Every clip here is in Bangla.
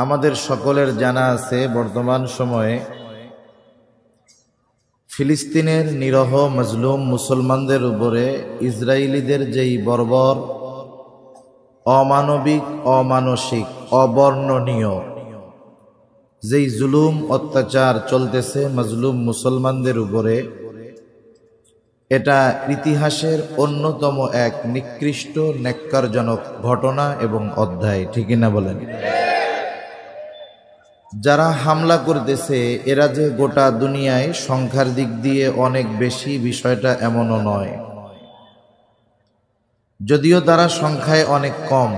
আমাদের সকলের জানা আছে বর্তমান সময়ে ফিলিস্তিনের নিরহ মজলুম মুসলমানদের উপরে ইসরায়েলিদের যেই বর্বর, অমানবিক, অমানসিক, অবর্ণনীয় যেই জুলুম অত্যাচার চলতেছে মজলুম মুসলমানদের উপরে, এটা ইতিহাসের অন্যতম এক নিকৃষ্ট ন্যাক্কারজনক ঘটনা এবং অধ্যায়, ঠিকই না বলেন? যারা হামলা করতেছে এরা যে গোটা দুনিয়ায় সংখ্যার দিক দিয়ে অনেক বেশি, বিষয়টা এমনও নয়। যদিও তারা সংখ্যায় অনেক কম।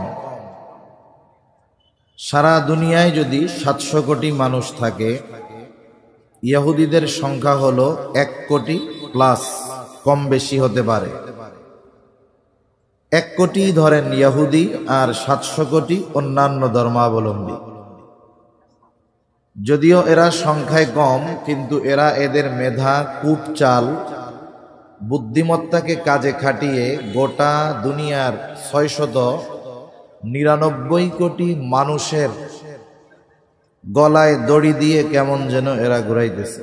সারা দুনিয়ায় যদি 700 কোটি মানুষ থাকে, ইহুদিদের সংখ্যা হলো 1 কোটি প্লাস, কম বেশি হতে পারে। 1 কোটি ধরেন ইহুদি আর 700 কোটি অন্যান্য ধর্মাবলম্বী। যদিও এরা সংখ্যায় কম, কিন্তু এরা এদের মেধা, কূটচাল, বুদ্ধিমত্তাকে কাজে খাটিয়ে গোটা দুনিয়ার 699 কোটি মানুষের গলায় দড়ি দিয়ে কেমন যেন এরা ঘুরাইতেছে।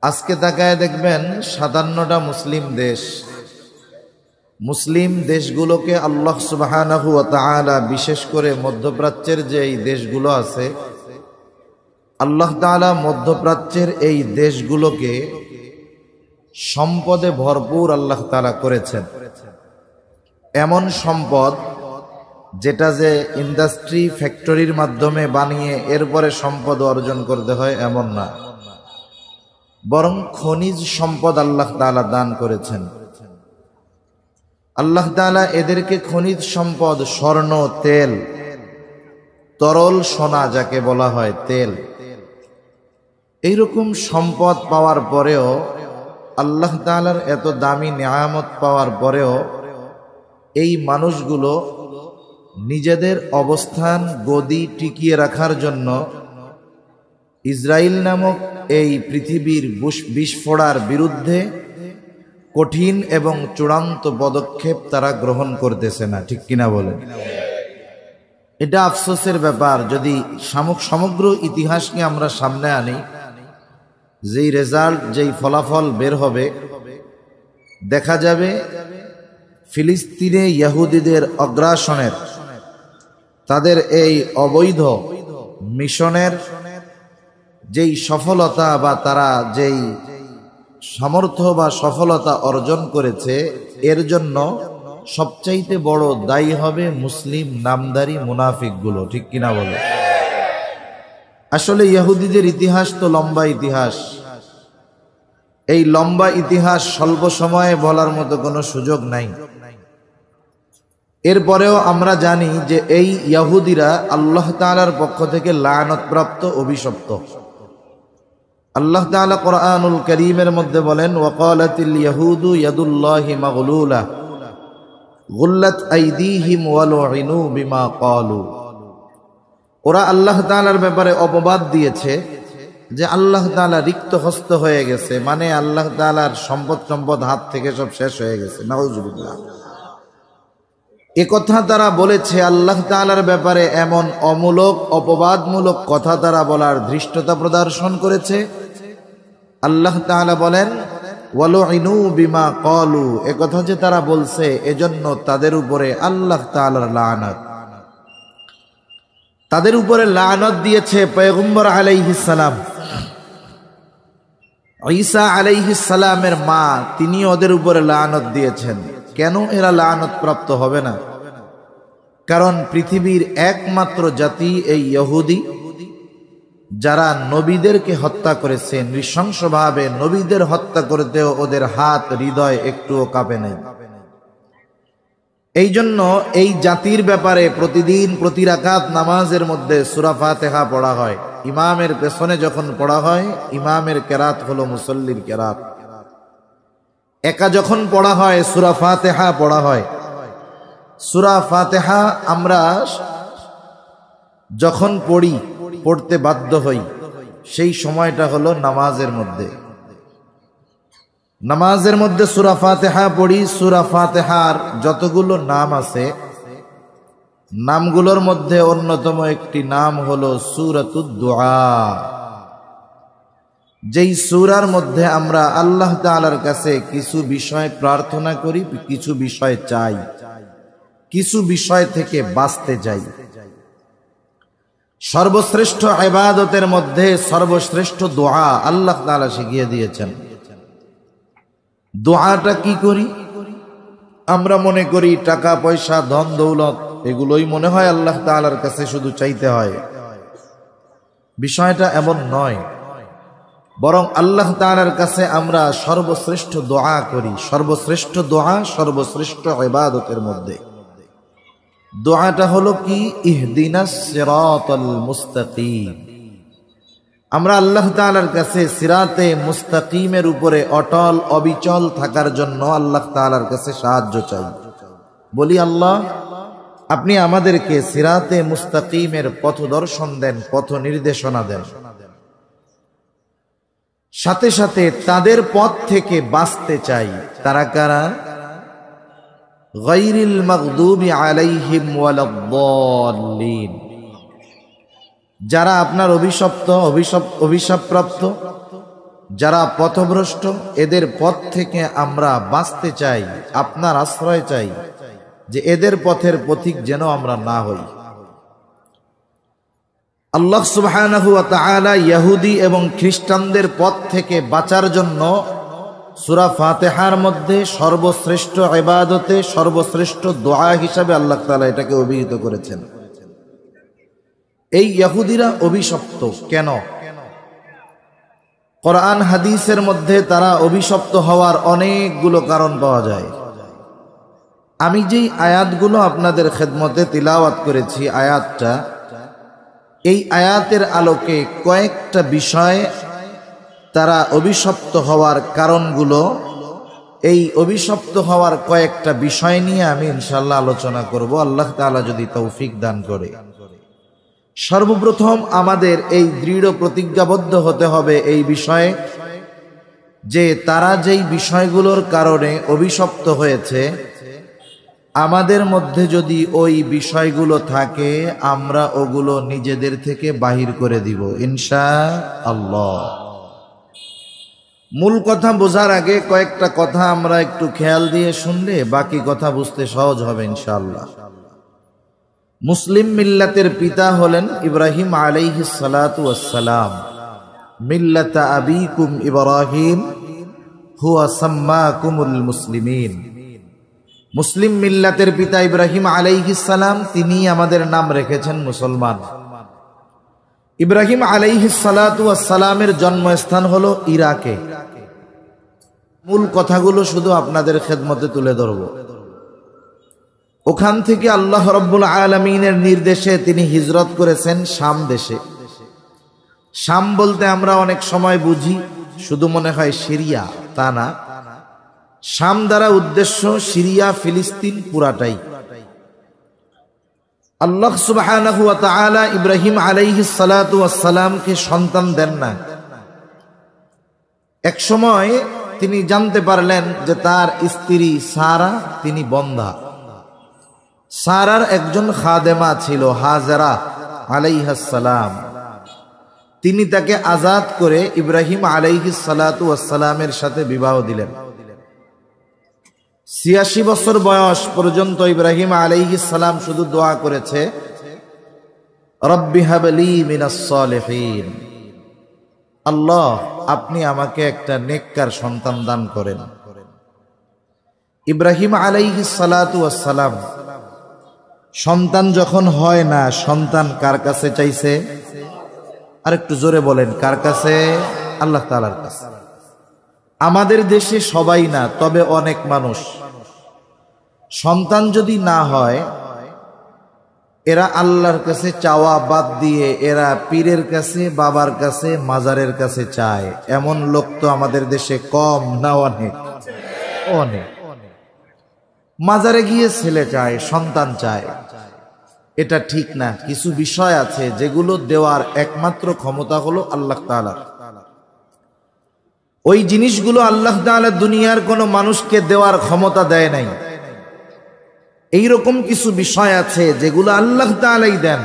আজকে তাকায় দেখবেন 57টা মুসলিম দেশ, মুসলিম দেশগুলোকে আল্লাহ সুবহানাহু ওয়া তাআলা, বিশেষ করে মধ্যপ্রাচ্যের যে এই দেশগুলো আছে, আল্লাহ তাআলা মধ্যপ্রাচ্যের এই দেশগুলোকে সম্পদে ভরপুর আল্লাহ তাআলা করেছেন। এমন সম্পদ যেটা যে ইন্ডাস্ট্রি, ফ্যাক্টরির মাধ্যমে বানিয়ে এরপরে সম্পদ অর্জন করতে হয় এমন না, বরং খনিজ সম্পদ আল্লাহ তাআলা দান করেছেন। আল্লাহ তাআলা এদেরকে খনিজ সম্পদ, স্বর্ণ, তেল, তরল সোনা যাকে বলা হয়, তেল, এইরকম সম্পদ পাওয়ার পরেও, আল্লাহ তাআলার এত দামি নিয়ামত পাওয়ার পরেও এই মানুষগুলো নিজেদের অবস্থান, গদি টিকিয়ে রাখার জন্য ইসরায়েল নামক এই পৃথিবীর বিস্ফোড়ার বিরুদ্ধে কঠিন এবং চূড়ান্ত পদক্ষেপ তারা গ্রহণ করতেছে না, ঠিক কিনা বলেন? এটা আফসোসের ব্যাপার। যদি সমগ্র ইতিহাসকে আমরা সামনে আনি, যেই রেজাল্ট, যেই ফলাফল বের হবে, দেখা যাবে ফিলিস্তিনে ইহুদিদের অগ্রাসনের, তাদের এই অবৈধ মিশনের যেই সফলতা বা তারা যেই সামর্থ্য বা সফলতা অর্জন করেছে, এর জন্য সবচাইতে বড় দায়ী হবে মুসলিম নামধারী মুনাফিকগুলো, ঠিক কিনা বলে? আসলে ইহুদিদের ইতিহাস তো লম্বা ইতিহাস। এই লম্বা ইতিহাস স্বল্প সময়ে বলার মতো কোনো সুযোগ নাই। এরপরেও আমরা জানি যে এই ইহুদিরা আল্লাহ তাআলার পক্ষ থেকে লানত-প্রাপ্ত, অভিশপ্ত। আল্লাহ তাআলা কোরআনুল কারীমের মধ্যে বলেন, ওয়াকালাতিল ইয়াহুদু ইয়াদুল্লাহি মাগলুলা গুল্লাত আইদিহিম ওয়ালুইনু বিমা ক্বালু। ওরা আল্লাহ তাআলার ব্যাপারে অপবাদ দিয়েছে যে আল্লাহ তাআলা রিক্ত হস্ত হয়ে গেছে, মানে আল্লাহ তাআলার সম্পদ হাত থেকে সব শেষ হয়ে গেছে। নাউজুবিল্লাহ। একথা তারা বলেছে, আল্লাহ তাআলার ব্যাপারে এমন অমূলক, অপবাদমূলক কথা তারা বলার ধৃষ্টতা প্রদর্শন করেছে। আল্লাহ তাআলা বলেন, ওয়ালুইনু বিমা ক্বালু, একথা যে তারা বলছে এজন্য তাদের উপরে আল্লাহ তাআলার লানত, তাদের উপরে লানত দিয়েছে পয়গম্বর আলাইহিস সালাম। ঈসা আলাইহিস সালামের মা, তিনি ওদের উপরে লানত দিয়েছেন। কেন এরা লানত প্রাপ্ত হবে না? কারণ পৃথিবীর একমাত্র জাতি এই ইহুদি, যারা নবীদেরকে হত্যা করেছে নৃশংসভাবে। নবীদের হত্যা করতেও ওদের হাত, হৃদয় একটুও কাঁপে নাই। এই জন্য এই জাতির ব্যাপারে প্রতিদিন প্রতি রাকাত নামাজের মধ্যে সূরা ফাতিহা পড়া হয়। ইমামের পেছনে যখন পড়া হয়, ইমামের কেরাত হলো মুসল্লির কেরাত। একা যখন পড়া হয়, সূরা ফাতিহা পড়া হয়। সূরা ফাতিহা আমরা যখন পড়তে বাধ্য হই, সেই সময়টা হলো নামাজের মধ্যে। নামাজের মধ্যে সূরা ফাতিহা পড়ি। সূরা ফাতিহার যতগুলো নাম আছে, নামগুলোর মধ্যে অন্যতম একটি নাম হলো সূরাতুদ দুআ। যেই সূরার মধ্যে আমরা আল্লাহ তাআলার কাছে কিছু বিষয় প্রার্থনা করি, কিছু বিষয় চাই, কিছু বিষয় থেকে বাঁচতে চাই। সর্বশ্রেষ্ঠ ইবাদতের মধ্যে সর্বশ্রেষ্ঠ দোয়া আল্লাহ তাআলা শিখিয়ে দিয়েছেন। দোয়াটা কি করি? আমরা মনে করি টাকা পয়সা ধন দৌলত এগুলোই মনে হয় আল্লাহ তাআলার কাছে শুধু চাইতে হয়। বিষয়টা এমন নয়, বরং আল্লাহ তাআলার কাছে আমরা সর্বশ্রেষ্ঠ দোয়া করি। সর্বশ্রেষ্ঠ দোয়া সর্বশ্রেষ্ঠ ইবাদতের মধ্যে দোয়াটা হলো কি? ইহদিনাস সিরাতাল মুস্তাকিম। আমরা আল্লাহ তাআলার কাছে সিরাতে মুস্তাকিমের উপরে অটল অবিচল থাকার জন্য আল্লাহ তাআলার কাছে সাহায্য চাই। বলি, আল্লাহ আপনি আমাদেরকে সিরাতে মুস্তাকিমের পথদর্শন দেন, পথ নির্দেশনা দেন। সাথে সাথে তাদের পথ থেকে বাঁচতে চাই। তারা কারা? গায়রিল মাগদুবি আলাইহিম ওয়ালাদ-দাল্লিন। যারা আপনার অভিশাপপ্রাপ্ত, যারা পথভ্রষ্ট, এদের পথ থেকে আমরা বাঁচতে চাই, আপনার আশ্রয় চাই, যে এদের পথের পথিক যেন আমরা না হই। আল্লাহ সুবহানাহু ওয়া তাআলা ইহুদি এবং খ্রিস্টানদের পথ থেকে বাঁচার জন্য সূরা ফাতিহার মধ্যে সর্বশ্রেষ্ঠ ইবাদতে সর্বশ্রেষ্ঠ দোয়া হিসাবে আল্লাহ তাআলা এটাকে অভিহিত করেছেন। এই ইহুদিরা অভিশপ্ত কেন? কোরআন হাদিসের মধ্যে তারা অভিশপ্ত হওয়ার অনেকগুলো কারণ পাওয়া যায়। আমি যেই আয়াতগুলো আপনাদের খেদমতে তিলাওয়াত করেছি, আয়াতটা, এই আয়াতের আলোকে কয়েকটা বিষয় তারা অভিশপ্ত হওয়ার কারণগুলো, এই অভিশপ্ত হওয়ার কয়েকটা বিষয় নিয়ে আমি ইনশাআল্লাহ আলোচনা করব, আল্লাহ তাআলা যদি তৌফিক দান করে। সর্বপ্রথম আমাদের এই দৃঢ় প্রতিজ্ঞাবদ্ধ হতে হবে এই বিষয়ে যে তারা যেই বিষয়গুলোর কারণে অভিশপ্ত হয়েছে, আমাদের মধ্যে যদি ওই বিষয়গুলো থাকে আমরা ওগুলো নিজেদের থেকে বাহির করে দিব ইনশাআল্লাহ। মূল কথা বোঝার আগে কয়েকটা কথা আমরা একটু খেয়াল দিয়ে শুনলে বাকি কথা বুঝতে সহজ হবে ইনশাআল্লাহ। মুসলিম মিল্লাতের পিতা হলেন ইব্রাহিম আলাইহিস সালাতু ওয়াস সালাম। মিল্লাতা আবিকুম ইব্রাহিম হুয়া সাম্মাকুমুল মুসলিমিন। মুসলিম মিল্লাতের পিতা ইব্রাহিম আলাইহিস সালাম, তিনি আমাদের নাম রেখেছেন মুসলমান। ইব্রাহিম আলাইহিস সালাতু ওয়াস সালামের জন্মস্থান হলো ইরাকে। মূল কথাগুলো শুধু আপনাদের খেদমতে তুলে ধরব। ওখান থেকে আল্লাহ রাব্বুল আলামিনের নির্দেশে তিনি হিজরত করেছেন শাম দেশে। শাম বলতে আমরা অনেক সময় বুঝি শুধু মনে হয় সিরিয়া, তা না। শাম দ্বারা উদ্দেশ্য সিরিয়া, ফিলিস্তিন পুরাটাই। আল্লাহ সুবহানাহু ওয়া তাআলা ইব্রাহিম আলাইহিস সালাতু ওয়াস সালামকে সন্তান দেন না। এক সময় তিনি জানতে পারলেন যে তার স্ত্রী সারা তিনি বন্ধা। সারার একজন খাদেমা ছিল হাজেরা আলাইহিস সালাম। তিনি তাকে আজাদ করে ইব্রাহিম আলাইহিস সালাতু ওয়াস সালামের সাথে বিবাহ দিলেন। ৮৬ বছর বয়স পর্যন্ত ইব্রাহিম আলাইহিস সালাম শুধু দোয়া করেছে, রব্বি হাবলি মিনাস সালিহিন, আল্লাহ আপনি আমাকে একটা নেককার সন্তান দান করেন। ইব্রাহিম আলাইহিস সালাতু ওয়াস সালাম সন্তান যখন হয় না, সন্তান কার কাছে চাইছে? আর একটু জোরে বলেন, কার কাছে? আল্লাহ তাআলার কাছে। আমাদের দেশে সবাই না, তবে অনেক মানুষ সন্তান যদি না হয় এরা আল্লাহর কাছে চাওয়া বাদ দিয়ে এরা পীরের কাছে, বাবার কাছে, মাজারের কাছে চায়। এমন লোক তো আমাদের দেশে কম না? অনেক অনেক। মাজারে গিয়ে ছেলে চায়, সন্তান চায়, এটা ঠিক না। কিছু বিষয় আছে যেগুলো দেওয়ার একমাত্র ক্ষমতা হলো আল্লাহ তাআলার। ওই জিনিসগুলো আল্লাহ তাআলা দুনিয়ার কোনো মানুষকে দেওয়ার ক্ষমতা দেয় নাই। এইরকম কিছু বিষয় আছে যেগুলো আল্লাহ তাআলাই দেন।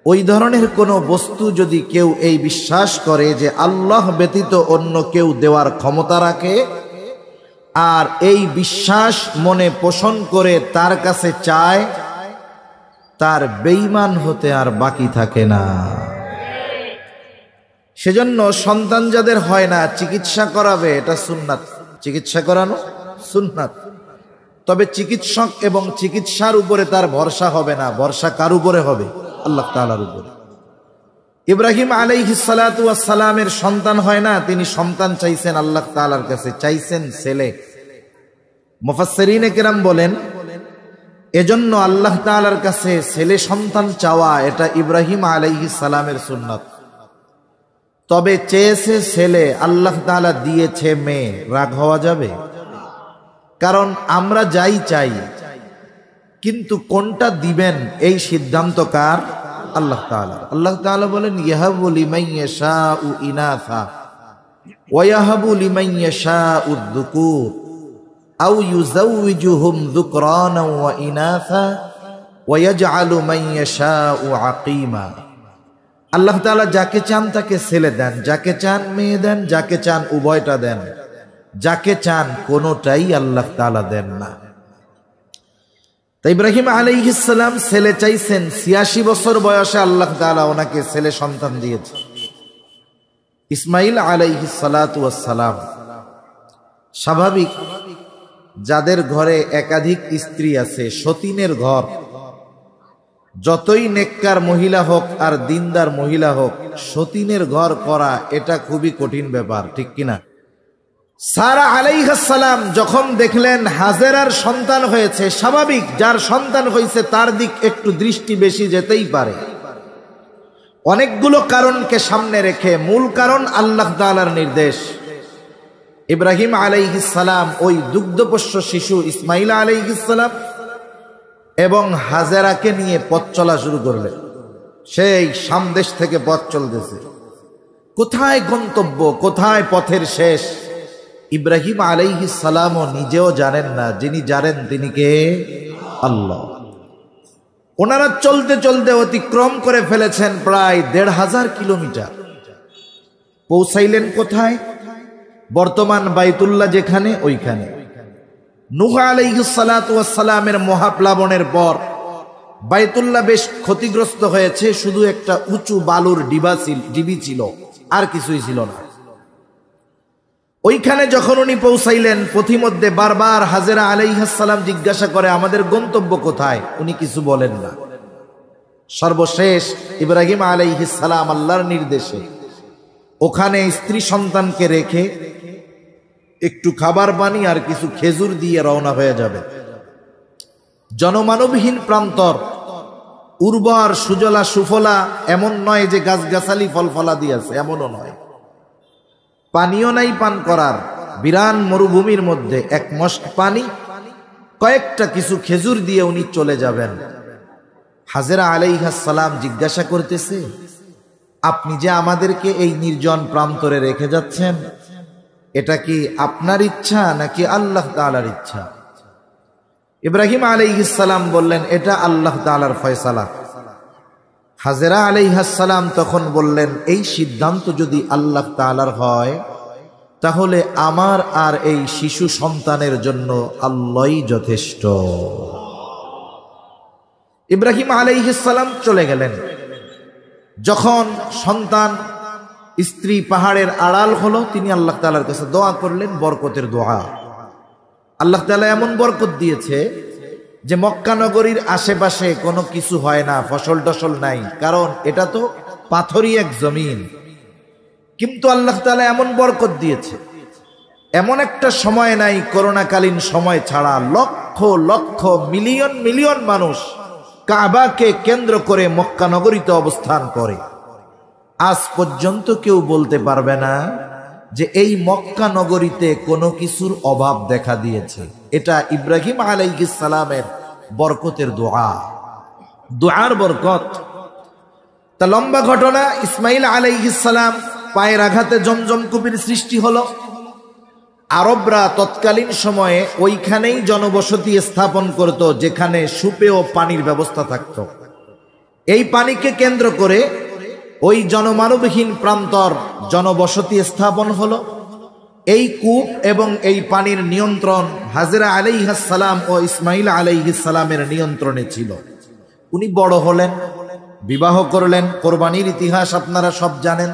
ওই ধরনের কোনো বস্তু যদি কেউ এই বিশ্বাস করে যে আল্লাহ ব্যতীত অন্য কেউ দেওয়ার ক্ষমতা রাখে, আর এই বিশ্বাস মনে পোষণ করে তার কাছে চায়, তার বেঈমান হতে আর বাকি থাকে না। সেজন্য সন্তান যাদের হয় না চিকিৎসা করাবে, এটা সুন্নাত। চিকিৎসা করানো সুন্নাত। তবে চিকিৎসক এবং চিকিৎসার উপরে তার ভরসা হবে না, ভরসা কার উপরে হবে? আল্লাহ তাআলার উপরে। ইব্রাহিম আলাইহিস সালাতু ওয়াস সালামের সন্তান হয় না, তিনি সন্তান চাইছেন আল্লাহ তাআলার কাছে, চাইছেন ছেলে। মুফাসসিরিনে কেরাম বলেন এজন্য আল্লাহ তাআলার কাছে ছেলে সন্তান চাওয়া এটা ইব্রাহিম আলাইহিস সালামের সুন্নাত। তবে চেয়েছে ছেলে, আল্লাহ তাআলা দিয়েছে মেয়ে, রাগ হওয়া যাবে? কারণ আমরা যাই চাই, কিন্তু কোনটা দিবেন এই সিদ্ধান্ত কার? আল্লাহ তাআলা। আল্লাহ তাআলা বলেন ইয়াহাবু লিমান ইয়াশাউ ইনাসা ওয়া ইয়াহাবু লিমান ইয়াশাউ যুকুর আও ইউযাউযুহুম যুকরানা ওয়া ইনাসা ওয়া ইয়াজআলু মান ইয়াশাউ আকীমা। আল্লাহ তাআলা যাকে চান তাকে ছেলে দেন, যাকে চান মেয়ে দেন, যাকে চান উভয়টা দেন, যাকে চান কোনোটাই আল্লাহ তাআলা দেন না। তাই ইব্রাহিম আলাইহিস সালাম ছেলে চাইছেন, ৮৬ বছর বয়সে আল্লাহ তাআলা ওনাকে ছেলে সন্তান দিয়েছে। ইসমাইল আলাইহিস সালাতু ওয়াস সালাম। স্বাভাবিক, যাদের ঘরে একাধিক স্ত্রী আছে, সতীনের ঘর, যতই নেককার মহিলা হোক আর দিনদার মহিলা হোক, সতীনের ঘর করা এটা খুবই কঠিন ব্যাপার, ঠিক কিনা? সারা আলাইহিস সালাম যখন দেখলেন হাজেরার সন্তান হয়েছে, স্বাভাবিক যার সন্তান হয়েছে তার দিক একটু দৃষ্টি বেশি যেতেই পারে। অনেকগুলো কারণকে সামনে রেখে মূল কারণ আল্লাহ তাআলার নির্দেশ। ইব্রাহিম আলাইহিস সালাম ওই দুগ্ধপোষ্য শিশু ইসমাইল আলাইহিস সালাম এবং হাজেরাকে নিয়ে পথ চলা শুরু করলেন। সেই সামদেশ থেকে পথ চলতেছে, কোথায় গন্তব্য, কোথায় পথের শেষ ইব্রাহিম আলাইহিস সালামও নিজেও জানেন না। যিনি জানেন তিনি কে? আল্লাহ। ওনারা চলতে চলতে অতিক্রম করে ফেলেছেন প্রায় ১৫০০ কিলোমিটার। পৌঁছাইলেন কোথায়? বর্তমান বাইতুল্লাহ যেখানে, ওইখানে। নূহ আলাইহিস সালাতু ওয়াস সালামের মহাপ্লাবনের পর বাইতুল্লাহ বেশ ক্ষতিগ্রস্ত হয়েছে, শুধু একটা উঁচু বালুর ডিবি ছিল, আর কিছুই ছিল না। ওইখানে যখন উনি পৌঁছাইলেন, পথিমধ্যে বারবার হাজেরা আলাইহিস সালাম জিজ্ঞাসা করে আমাদের গন্তব্য কোথায়, উনি কিছু বলেন না। সর্বশেষ ইব্রাহিম আলাইহিস সালাম আল্লাহর নির্দেশে ওখানে স্ত্রী সন্তানকে রেখে একটু খাবার পানি আর কিছু খেজুর দিয়ে রওনা হয়ে যাবে। জনমানবহীন প্রান্তর, উর্বর সুজলা সুফলা, এমন নয় যে গাছগাছালি ফল ফলাদি আছে, এমনও নয়। পানিও নাই পান করার, বিরান মরুভূমির মধ্যে এক মস্ক পানি, কয়েকটা কিছু খেজুর দিয়ে উনি চলে যাবেন। হাজেরা আলাইহিস সালাম জিজ্ঞাসা করতেছে আপনি যে আমাদেরকে এই নির্জন প্রান্তরে রেখে যাচ্ছেন, এটা কি আপনার ইচ্ছা নাকি আল্লাহ তাআলার ইচ্ছা? ইব্রাহিম আলাইহিস সালাম বললেন এটা আল্লাহ তাআলার ফয়সালা। হাজেরা আলাইহিস সালাম তখন বললেন এই সিদ্ধান্ত যদি আল্লাহ তাআলার হয় তাহলে আমার আর এই শিশু সন্তানের জন্য আল্লাহই যথেষ্ট। ইব্রাহিম আলাইহিস সালাম চলে গেলেন। যখন সন্তান স্ত্রী পাহাড়ের আড়াল হলো, তিনি আল্লাহ তাআলার কাছে দোয়া করলেন, বরকতের দোয়া। আল্লাহ তাআলা এমন বরকত দিয়েছে যে মক্কা নগরীর আশেপাশে কোনো কিছু হয় না, ফসল টসল নাই, কারণ এটা তো পাথরি এক জমিন। কিন্তু আল্লাহ তাআলা এমন বরকত দিয়েছে, এমন একটা সময় নাই করোনাকালীন সময় ছাড়া লক্ষ লক্ষ মিলিয়ন মিলিয়ন মানুষ কাবাকে কেন্দ্র করে মক্কা নগরীতে অবস্থান করে। আজ পর্যন্ত কেউ বলতে পারবে না যে এই মক্কা নগরীতে কোনো কিছুর অভাব দেখা দিয়েছে। এটা ইব্রাহিম আলাইহিস সালামের বরকতের দোয়া, দোয়ার বরকত। তা লম্বা ঘটনা, ইসমাইল আলাইহিস সালাম পায়ের আঘাতে জমজম কূপের সৃষ্টি হলো। আরবরা তৎকালীন সময়ে ওইখানেই জনবসতি স্থাপন করত যেখানে সুপেয় পানির ব্যবস্থা থাকত। এই পানিকে কেন্দ্র করে ওই জনমানবহীন প্রান্তর জনবসতি স্থাপন হলো। এই কূপ এবং এই পানির নিয়ন্ত্রণ হাজরা আলাইহিস সালাম ও ইসমাইল আলাইহিস সালামের নিয়ন্ত্রণে ছিল। উনি বড় হলেন, বিবাহ করলেন। কোরবানির ইতিহাস আপনারা সব জানেন।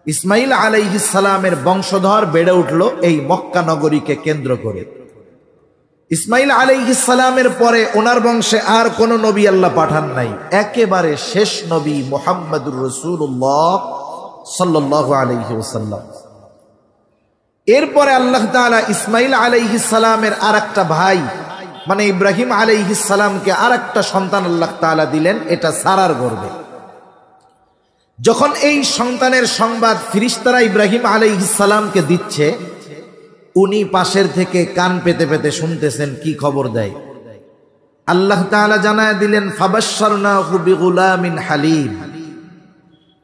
ইসমাইল আলাইহিস সালামের বংশধর বেড়ে উঠল এই মক্কা নগরীকে কেন্দ্র করে। ইসমাইল আলাইহিস সালামের পরে ওনার বংশে আর কোন নবী আল্লাহ পাঠান নাই। একেবারে শেষ নবী মুহাম্মদুর রাসূলুল্লাহ সাল্লাল্লাহু আলাইহি ওয়াসাল্লাম। এরপরে আল্লাহ তাআলা ইসমাইল আলাইহিস সালামের আরেকটা ভাই মানে ইব্রাহিম আলাইহিস সালামকে আরেকটা সন্তান আল্লাহ তাআলা দিলেন, এটা সারার গর্ভে। যখন এই সন্তানের সংবাদ ফেরেশতারা ইব্রাহিম আলাইহিস সালামকে দিচ্ছে, উনি পাশের থেকে কান পেতে পেতে শুনতেছেন কি খবর দেয়। আল্লাহ তাআলা জানায় দিলেন ফাবাশশারনাহু বিগুলামিন হালিম,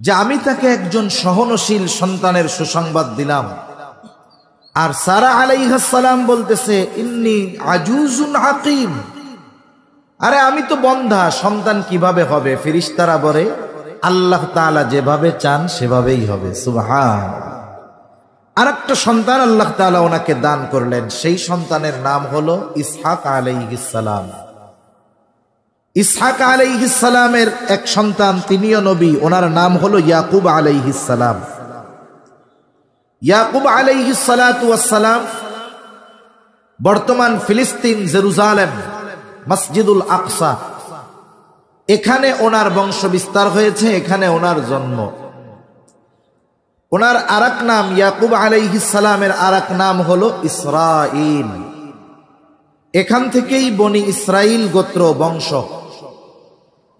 যে আমি তাকে একজন সহনশীল সন্তানের সুসংবাদ দিলাম। আর সারা আলাইহিস সালাম বলতেছে ইন্নী আজুজুন হাকিম, আরে আমি তো বন্ধা, সন্তান কিভাবে হবে? ফেরেশতারা বলে আল্লাহ তাআলা যেভাবে চান সেভাবেই হবে। সুবহান। আরেকটা সন্তান আল্লাহ তাআলা ওনাকে দান করলেন, সেই সন্তানের নাম হলো ইসহাক আলাইহিস সালাম। ইসহাক আলাইহিস সালামের এক সন্তান, তিনিও নবী, ওনার নাম হলো ইয়াকুব আলাইহিস সালাম। ইয়াকুব আলাইহিস সালাতু ওয়াস সালাম বর্তমান ফিলিস্তিন, জেরুজালেম, মসজিদুল আকসা, এখানে ওনার বংশ বিস্তার হয়েছে, এখানে ওনার জন্ম। ওনার আরেক নাম, ইয়াকুব আলাইহিস সালামের আরেক নাম হলো ইসরাইল। এখান থেকেই বনি ইসরাইল গোত্র বংশ।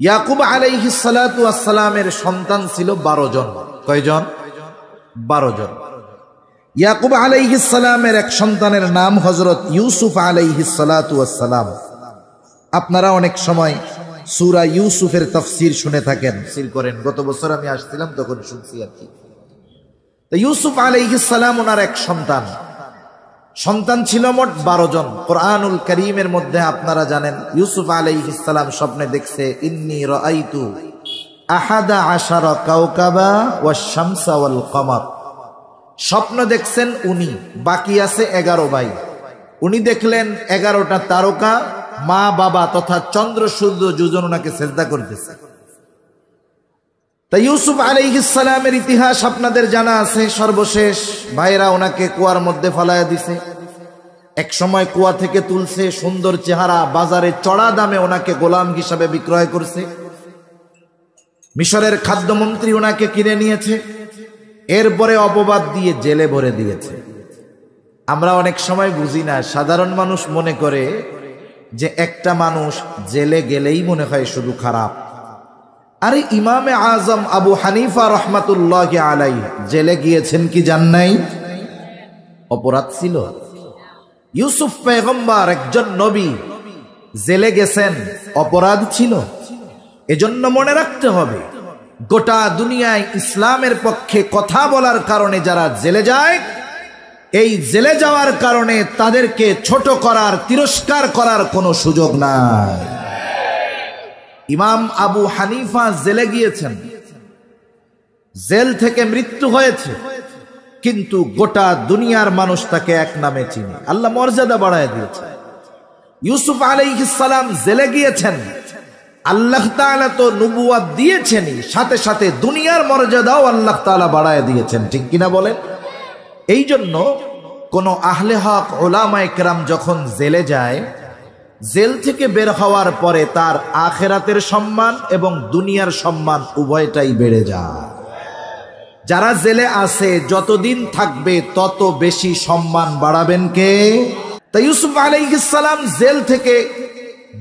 ইয়াকুব আলাইহিস সালাতু ওয়াস সালামের সন্তান ছিল 12 জন। কয়জন? 12 জন। ইয়াকুব আলাইহিস সালামের এক সন্তানের নাম হযরত ইউসুফ আলাইহিস সালাতু ওয়াস সালাম। আপনারা অনেক সময় সূরা ইউসুফের তাফসীর শুনে থাকেন, সিল করেন। গত বছর আমি আসছিলাম তখন শুনছি আর কি। তো ইউসুফ আলাইহিস সালাম ওনার এক সন্তান। সন্তান ছিল মোট 12 জন। কোরআনুল কারীমের মধ্যে আপনারা জানেন ইউসুফ আলাইহিস সালাম স্বপ্নে দেখছে ইন্নী রাআইতু আহাদা আশারা কাওকাবা ওয়াশ শামসা ওয়াল কমার। স্বপ্ন দেখছেন উনি, বাকি আছে 11 ভাই। উনি দেখলেন 11টা তারকা, মা বাবা তথা চন্দ্র সূর্য দুজন ওনাকে সিজদা করতেছে। তাই ইউসুফ আলাইহিস সালামের ইতিহাস আপনাদের জানা আছে। সর্বশেষ ভাইরা ওনাকে কুয়ার মধ্যে ফালায়া দিছে। এক সময় কুয়া থেকে তুলছে, সুন্দর চেহারা, বাজারে চড়া দামে ওনাকে গোলাম হিসাবে বিক্রয় করছে। মিশরের খাদ্যমন্ত্রী ওনাকে কিনে নিয়েছে। এরপরে অপবাদ দিয়ে জেলে ভরে দিয়েছে। আমরা অনেক সময় বুঝি না, সাধারণ মানুষ মনে করে যে একটা মানুষ জেলে গেলেই মনে হয় শুধু খারাপ। আরে ইমামে আজম আবু হানিফা রহমাতুল্লাহি আলাইহি জেলে গিয়েছেন কি যান নাই? অপরাধ ছিল। ইউসুফ পয়গম্বর একজন নবী, জেলে গেছেন, অপরাধ ছিল। এজন্য মনে রাখতে হবে, গোটা দুনিয়ায় ইসলামের পক্ষে কথা বলার কারণে যারা জেলে যায়, এই জেলে যাওয়ার কারণে তাদেরকে ছোট করার, তিরস্কার করার কোনো সুযোগ নাই। ইমাম আবু হানিফা জেলে গিয়েছেন, জেল থেকে মৃত্যু হয়েছে, কিন্তু গোটা দুনিয়ার মানুষ তাকে এক নামে চিনে। আল্লাহ মর্যাদা বাড়ায় দিয়েছে। ইউসুফ আলাইহিস সালাম জেলে গিয়েছেন, আল্লাহ তাআলা তো নবুয়ত দিয়েছেনই, সাথে সাথে দুনিয়ার মর্যাদাও আল্লাহ তাআলা বাড়ায় দিয়েছেন। ঠিক কিনা বলেন? এই জন্য কোন আহলে হক উলামায়ে কেরাম যখন জেলে যায়, জেল থেকে বের হওয়ার পরে তার আখিরাতের সম্মান এবং দুনিয়ার সম্মান উভয়টাই বেড়ে যায়। যারা জেলে আছে যতদিন থাকবে তত বেশি সম্মান বাড়াবেন কে? তাই ইউসুফ আলাইহিস সালাম জেল থেকে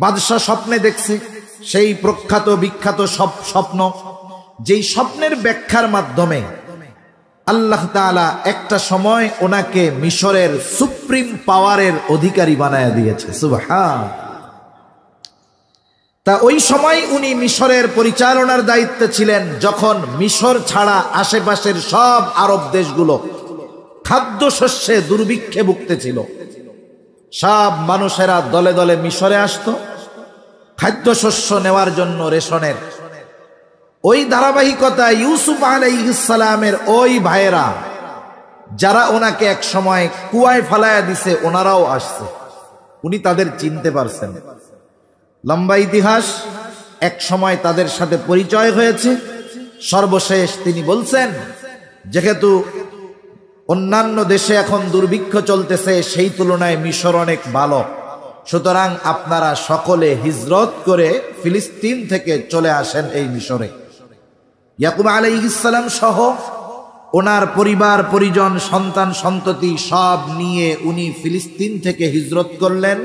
বাদশা স্বপ্নে দেখছে, সেই প্রখ্যাত বিখ্যাত সব স্বপ্ন, যেই স্বপ্নের ব্যাখ্যার মাধ্যমে আল্লাহ তাআলা একটা সময় ওনাকে মিশরের সুপ্রিম পাওয়ারের অধিকারী বানায়া দিয়েছে। সুবহান। তা ওই সময় উনি মিশরের পরিচালনার দায়িত্বে ছিলেন, যখন মিশর ছাড়া আশেপাশের সব আরব দেশগুলো খাদ্যশস্যে দুর্ভিক্ষে ভুগতেছিল। সব মানুষেরা দলে দলে মিশরে আসতো খাদ্যশস্য নেওয়ার জন্য, রেশনের। ওই ধারাবাহিকতা ইউসুফ আলাইহিস সালামের ওই ভাইয়েরা যারা ওনাকে এক সময় কুয়ায় ফালায়া দিছে, ওনারাও আসছে। উনি তাদের চিনতে পারছেন। লম্বা ইতিহাস, এক সময় তাদের সাথে পরিচয় হয়েছে। সর্বশেষ তিনি বলছেন, যেহেতু অন্যান্য দেশে এখন দুর্ভিক্ষ চলতেছে, সেই তুলনায় মিশর অনেক ভালো, সুতরাং আপনারা সকলে হিজরত করে ফিলিস্তিন থেকে চলে আসেন এই মিশরে। ইয়াকুব আলাইহিস সালাম সহ ওনার পরিবার পরিজন, সন্তান সন্ততি সব নিয়ে উনি ফিলিস্তিন থেকে হিজরত করলেন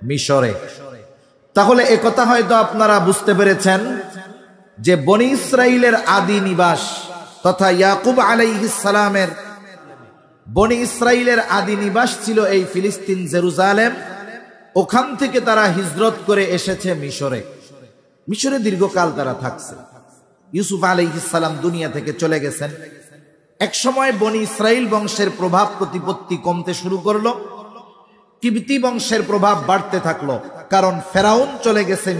মিশরে। তাহলে একথা হয়তো আপনারা বুঝতে পেরেছেন যে বনি ইসরাইলের আদি নিবাস তথা ইয়াকুব আলাইহিস সালামের বনি ইসরাইলের আদি নিবাস ছিল এই ফিলিস্তিন, জেরুজালেম। ওখান থেকে তারা হিজরত করে এসেছে মিশরে। মিশরে দীর্ঘকাল তারা থাকছে। ইউসুফ আলাইহিস সালাম দুনিয়া থেকে চলে গেছেন। এক সময় বনি ইসরাইল বংশের প্রভাব প্রতিপত্তি কমতে শুরু করলো, কিবতি বংশের প্রভাব বাড়তে থাকলো, কারণ ফেরাউন চলে গেছে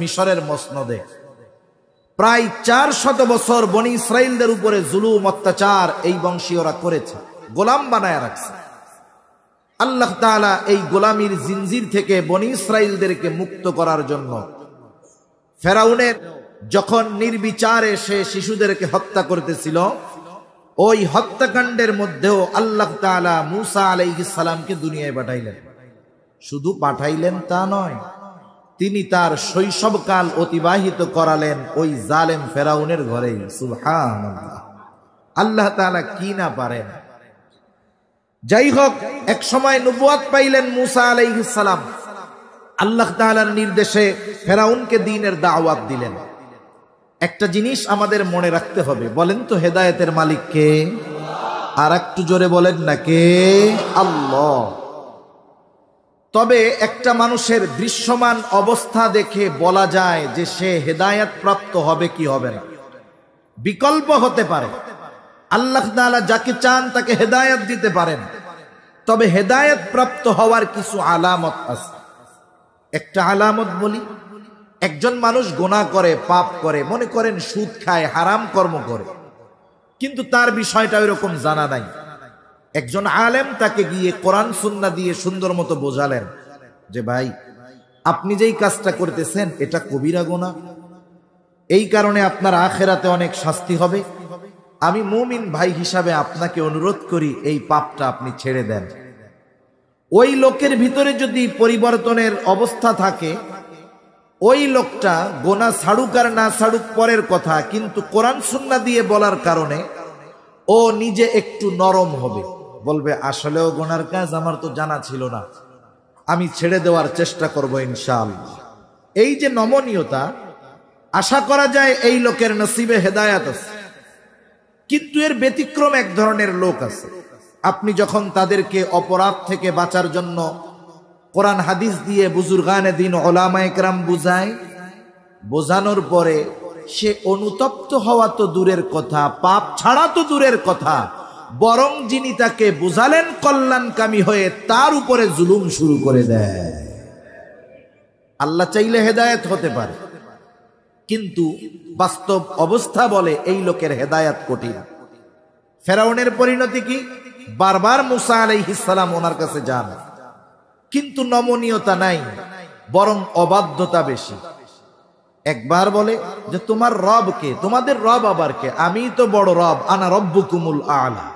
মিশরের মসনদে। প্রায় 400 বছর বনি ইসরাইলদের উপরে জুলুম অত্যাচার এই বংশীয়রা করেছে, গোলাম বানায় রাখছে। আল্লাহ তাআলা এই গোলামির জিনজির থেকে বনি ইসরাইলদেরকে মুক্ত করার জন্য ফেরাউনের যখন নির্বিচারে সে শিশুদেরকে হত্যা করতেছিল, ওই হত্যাকাণ্ডের মধ্যেও আল্লাহ তাআলা মূসা আলাইহিস সালামকে দুনিয়ায় পাঠাইলেন। শুধু পাঠাইলেন তা নয়, তিনি তার শৈশবকাল অতিবাহিত করালেন ওই জালেম ফেরাউনের ঘরেই। সুবহানাল্লাহ, আল্লাহ তাআলা কি না পারেন। যাই হোক, এক সময় নবুয়ত পাইলেন মূসা আলাইহিস সালাম। আল্লাহ তাআলার নির্দেশে ফেরাউনকে দ্বীনের দাওয়াত দিলেন। একটা জিনিস আমাদের মনে রাখতে হবে, বলেন তো হেদায়েতের মালিক কে? আর একটু জোরে বলেন না, কে? আল্লাহ। তবে একটা মানুষের দৃশ্যমান অবস্থা দেখে বলা যায় যে সে হেদায়েত প্রাপ্ত হবে কি হবে না। বিকল্প হতে পারে, আল্লাহ তাআলা যাকে চান তাকে হেদায়েত দিতে পারেন, তবে হেদায়েত প্রাপ্ত হওয়ার কিছু আলামত আছে। একটা আলামত বলি, একজন মানুষ গুনাহ করে, পাপ করে, মনে করেন সুদ খায়, হারাম কর্ম করে, কিন্তু তার বিষয়টা এরকম জানা নাই। একজন আলেম তাকে গিয়ে কোরআন সুন্নাহ দিয়ে সুন্দর মতো বোঝালেন যে ভাই, আপনি যেই কাজটা করতেছেন এটা কবিরা গুনাহ, এই কারণে আপনার আখিরাতে অনেক শাস্তি হবে। আমি মুমিন ভাই হিসাবে আপনাকে অনুরোধ করি এই পাপটা আপনি ছেড়ে দেন। ওই লোকের ভিতরে যদি পরিবর্তনের অবস্থা থাকে, ওই লোকটা গোনা ছাড়ুক আর না ছাড়ুক পরের কথা, কিন্তু কোরআন সুন্নাহ দিয়ে বলার কারণে ও নিজে একটু নরম হবে, বলবে আসলেও গোনার কাজ আমার তো জানা ছিল না, আমি ছেড়ে দেওয়ার চেষ্টা করব ইনশাআল্লাহ। এই যে নমনীয়তা, আশা করা যায় এই লোকের নসিবে হেদায়েত আছে। কিন্তু এর ব্যতিক্রম এক ধরনের লোক আছে। আপনি যখন তাদেরকে অপরাধ থেকে বাঁচার জন্য কোরআন হাদিস দিয়ে বুজুর্গানে দিন ওলামায়ে কেরাম বুঝায়, বোঝানোর পরে সে অনুতপ্ত হওয়া তো দূরের কথা, পাপ ছাড়া তো দূরের কথা, বরং যিনি তাকে বুঝালেন কল্যাণকামী হয়ে তার উপরে জুলুম শুরু করে দেয়। আল্লাহ চাইলে হেদায়েত হতে পারে, কিন্তু বাস্তব অবস্থা বলে এই লোকের হেদায়েত কঠিন। ফেরাউনের পরিণতি কি? বারবার মূসা আলাইহিস সালাম ওনার কাছে যান, কিন্তু নমনীয়তা নাই, বরং অবাধ্যতা বেশি। একবার বলে যে তোমার রব কে? তোমাদের রব আবার কে? আমি তো বড় রব, আনা রব্বুকুমুল আলা।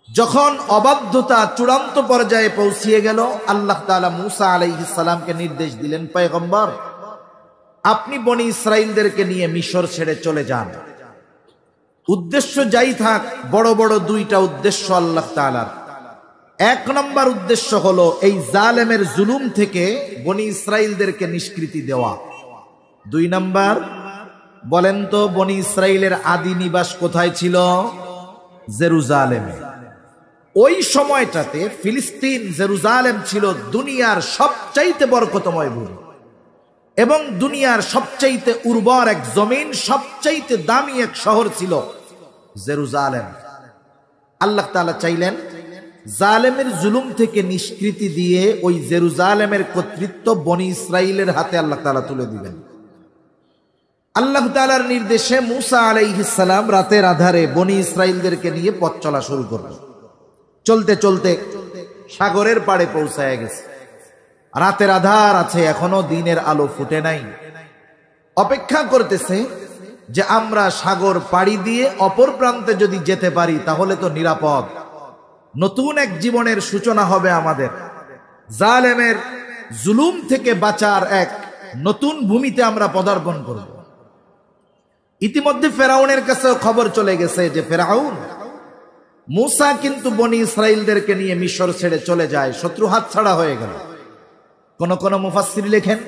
যখন অবাধ্যতা চূড়ান্ত পর্যায়ে পৌঁছিয়ে গেল, আল্লাহ তাআলা মূসা আলাইহিস সালামকে নির্দেশ দিলেন, পয়গম্বর আপনি বনি ইসরাইলদেরকে নিয়ে মিশর ছেড়ে চলে যান। উদ্দেশ্য যাই থাক, বড় বড় দুইটা উদ্দেশ্য আল্লাহ তাআলার। এক নম্বর উদ্দেশ্য হলো এই জালেমের জুলুম থেকে বনি ইসরাইলদেরকে নিষ্কৃতি দেওয়া। দুই নাম্বার, বলেন তো বনি ইসরাইলের আদি নিবাস কোথায় ছিল? জেরুজালেমে। ওই সময়টাতে ফিলিস্তিন, জেরুজালেম ছিল দুনিয়ার সবচাইতে বরকতময় ভূমি এবং দুনিয়ার সবচাইতে উর্বর এক জমিন, সবচাইতে দামি এক শহর ছিল জেরুজালেম। আল্লাহ তাআলা চাইলেন জালেমের জুলুম থেকে নিষ্কৃতি দিয়ে ওই জেরুজালেমের কর্তৃত্ব বনি ইসরাইলের হাতে আল্লাহ তাআলা তুলে দিবেন। আল্লাহ তাআলার নির্দেশে মূসা আলাইহিস সালাম রাতের আধারে বনি ইসরাইলদেরকে নিয়ে পথ চলা শুরু করলেন। চলতে চলতে সাগরের পাড়ে পৌঁছায় গেছে। রাতের আধার আছে, এখনো দিনের আলো ফুটে নাই। অপেক্ষা করতেছে যে আমরা সাগর পাড়ি দিয়ে অপর প্রান্তে যদি যেতে পারি তাহলে তো নিরাপদ, নতুন এক জীবনের সূচনা হবে আমাদের। জালেমের জুলুম থেকে বাঁচার এক নতুন ভূমিতে আমরা পদার্পণ করব। ইতিমধ্যে ফেরাউনের কাছে খবর চলে গেছে যে ফেরাউন, মূসা কিন্তু বনি ইসরাইলদেরকে নিয়ে মিশর ছেড়ে চলে যায়, শত্রু হাতছাড়া হয়ে গেল। কোন কোন মুফাসসির লেখেন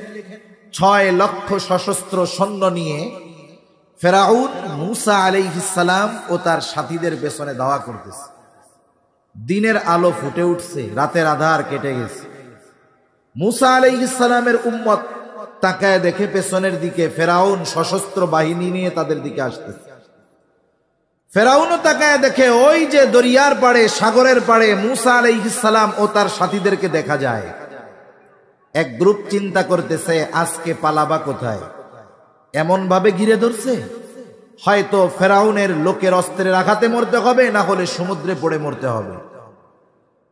6 লক্ষ সশস্ত্র সৈন্য নিয়ে ফেরাউন মূসা আলাইহিস সালাম ও তার সাথীদের পেছনে ধাওয়া করতেছে। দিনের আলো ফুটে উঠছে, রাতের আধার কেটে গেছে। মূসা আলাইহিস সালামের উম্মত তাকায় দেখে পেছনের দিকে ফেরাউন সশস্ত্র বাহিনী নিয়ে তাদের দিকে আসতেছে। ফেরাউনও তাকায় দেখে ওই যে দরিয়ার পাড়ে, সাগরের পাড়ে মূসা আলাইহিস সালাম ও তার সাথীদেরকে দেখা যায়। এক গ্রুপ চিন্তা করতেছে আজকে পালাবা কোথায়, এমন ভাবে ঘিরে ধরছে, হয়তো ফেরাউনের লোকের অস্ত্রের আঘাতে মরতে হবে, না হলে সমুদ্রে পড়ে মরতে হবে।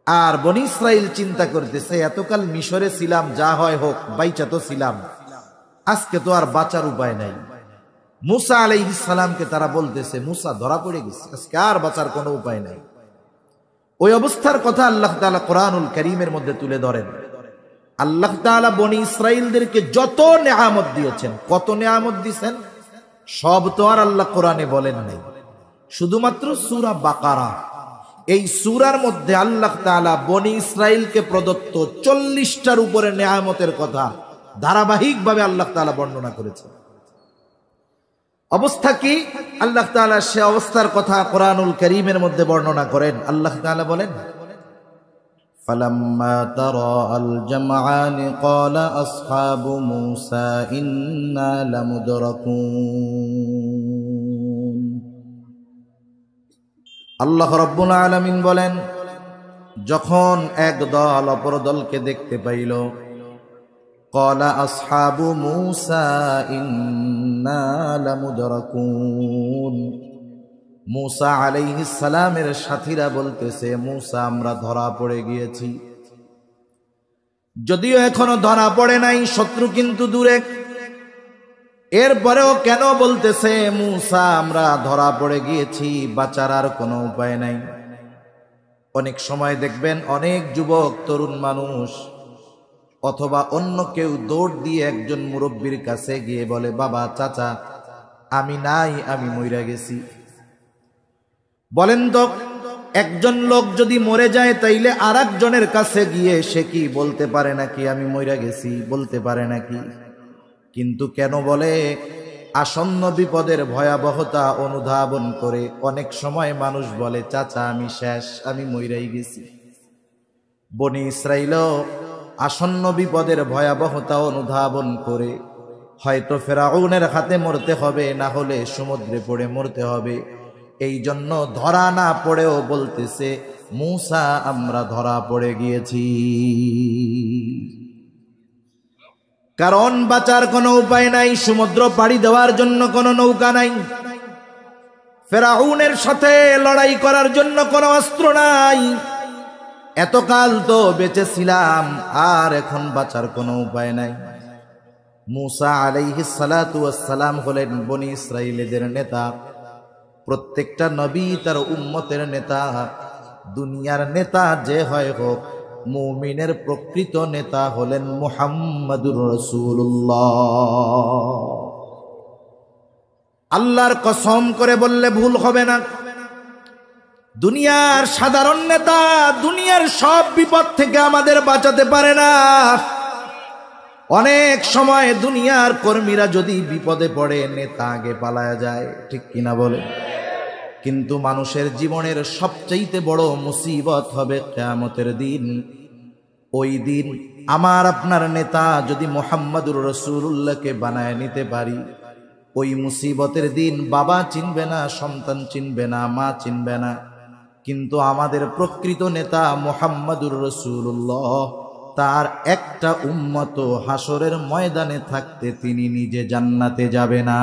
আর বনি ইসরাইল চিন্তা করতেছে এতকাল মিশরে ছিলাম, যা হয় হোক, বাইচা তো ছিলাম, আজকে তো আর বাঁচার উপায় নাই। মূসা আলাইহিস সালামকে তারা বলতেছে মূসা ধরা পড়ে গেছে, আজকে আর বাঁচার কোনো উপায় নাই। ওই অবস্থার কথা আল্লাহ তাআলা কোরআনুল কারীমের মধ্যে তুলে ধরেন। আল্লাহ তাআলা বনি ইসরাইলদেরকে যত নেয়ামত দিয়েছেন, কত নেয়ামত দিয়েছেন সব তো আর আল্লাহ কোরআনে বলেন নাই। শুধুমাত্র সূরা বাকারা, এই সূরার মধ্যে আল্লাহ তাআলা বনি ইসরাইলকে প্রদত্ত 40টার উপরে নেয়ামতের কথা ধারাবাহিকভাবে আল্লাহ তাআলা বর্ণনা করেছেন। অবস্থা কি? আল্লাহ তাআলা সে অবস্থার কথা কোরআনুল কারীমের মধ্যে বর্ণনা করেন। আল্লাহ তাআলা বলেন, فَلَمَّا تَرَاءَى الْجَمْعَانِ قَالَ أَصْحَابُ مُوسَى إِنَّا لَمُدْرَكُونَ। আল্লাহ রাব্বুল আলামিন বলেন, যখন এক দল অপর দলকে দেখতে পাইল, قَالَ أَصْحَابُ مُوسَى إِنَّا لَمُدْرَكُونَ। মূসা আলাইহিস সালামের সাথীরা বলতেছে মূসা আমরা ধরা পড়ে গিয়েছি। যদিও এখনো ধরা পড়ে নাই, শত্রু কিন্তু দূরে, এরপরেও কেন বলতেছে মূসা আমরা ধরা পড়ে গিয়েছি, বাঁচার আর কোনো উপায় নাই। অনেক সময় দেখবেন অনেক যুবক তরুণ মানুষ অথবা অন্য কেউ দৌড় দিয়ে একজন মুরব্বীর কাছে গিয়ে বলে বাবা, চাচা আমি নাই, আমি মইরা গেছি। বলেন তো, একজন লোক যদি মরে যায় তাইলে আর একজনের কাছে গিয়ে সে কি বলতে পারে নাকি আমি মইরা গেছি? বলতে পারে নাকি? কিন্তু কেন বলে? আসন্ন বিপদের ভয়াবহতা অনুধাবন করে অনেক সময় মানুষ বলে চাচা আমি শেষ, আমি মইরাই গেছি। বনি ইসরাইলও আসন্ন বিপদের ভয়াবহতা অনুধাবন করে হয়তো ফেরাউনের হাতে মরতে হবে, না হলে সমুদ্রে পড়ে মরতে হবে। এই জন্য ধরা না পড়েও বলতেছে মূসা আমরা ধরা পড়ে গিয়েছি। কারণ বাঁচার কোনো উপায় নাই, সমুদ্র পাড়ি দেওয়ার জন্য কোনো নৌকা নাই, ফেরাউনের সাথে লড়াই করার জন্য কোনো অস্ত্র নাই। এতকাল তো বেঁচে ছিলাম, আর এখন বাঁচার কোনো উপায় নাই। মূসা আলাইহিস সালাতু ওয়াস সালাম হলেন বনি ইসরাইলদের নেতা। প্রত্যেকটা নবী তার উম্মতের নেতা। দুনিয়ার নেতা যে হয় হোক, মুমিনের প্রকৃত নেতা হলেন মুহাম্মাদুর রাসূলুল্লাহ। আল্লাহর কসম করে বললে ভুল হবে না, দুনিয়ার সাধারণ নেতা দুনিয়ার সব বিপদ থেকে আমাদের বাঁচাতে পারে না। অনেক সময় দুনিয়ার কর্মীরা যদি বিপদে পড়ে নেতা আগে পালায়া যায়, ঠিক কিনা বলে? কিন্তু মানুষের জীবনের সবচাইতে বড় মুসিবত হবে কিয়ামতের দিন। ওই দিন আমার আপনার নেতা যদি মুহাম্মাদুর রাসূলুল্লাহকে বানায় নিতে পারি, ওই মুসিবতের দিন বাবা চিনবে না, সন্তান চিনবে না, মা চিনবে না, কিন্তু আমাদের প্রকৃত নেতা মুহাম্মাদুর রাসূলুল্লাহ, তার একটা উম্মত হাসরের ময়দানে থাকতে তিনি নিজে জান্নাতে যাবে না।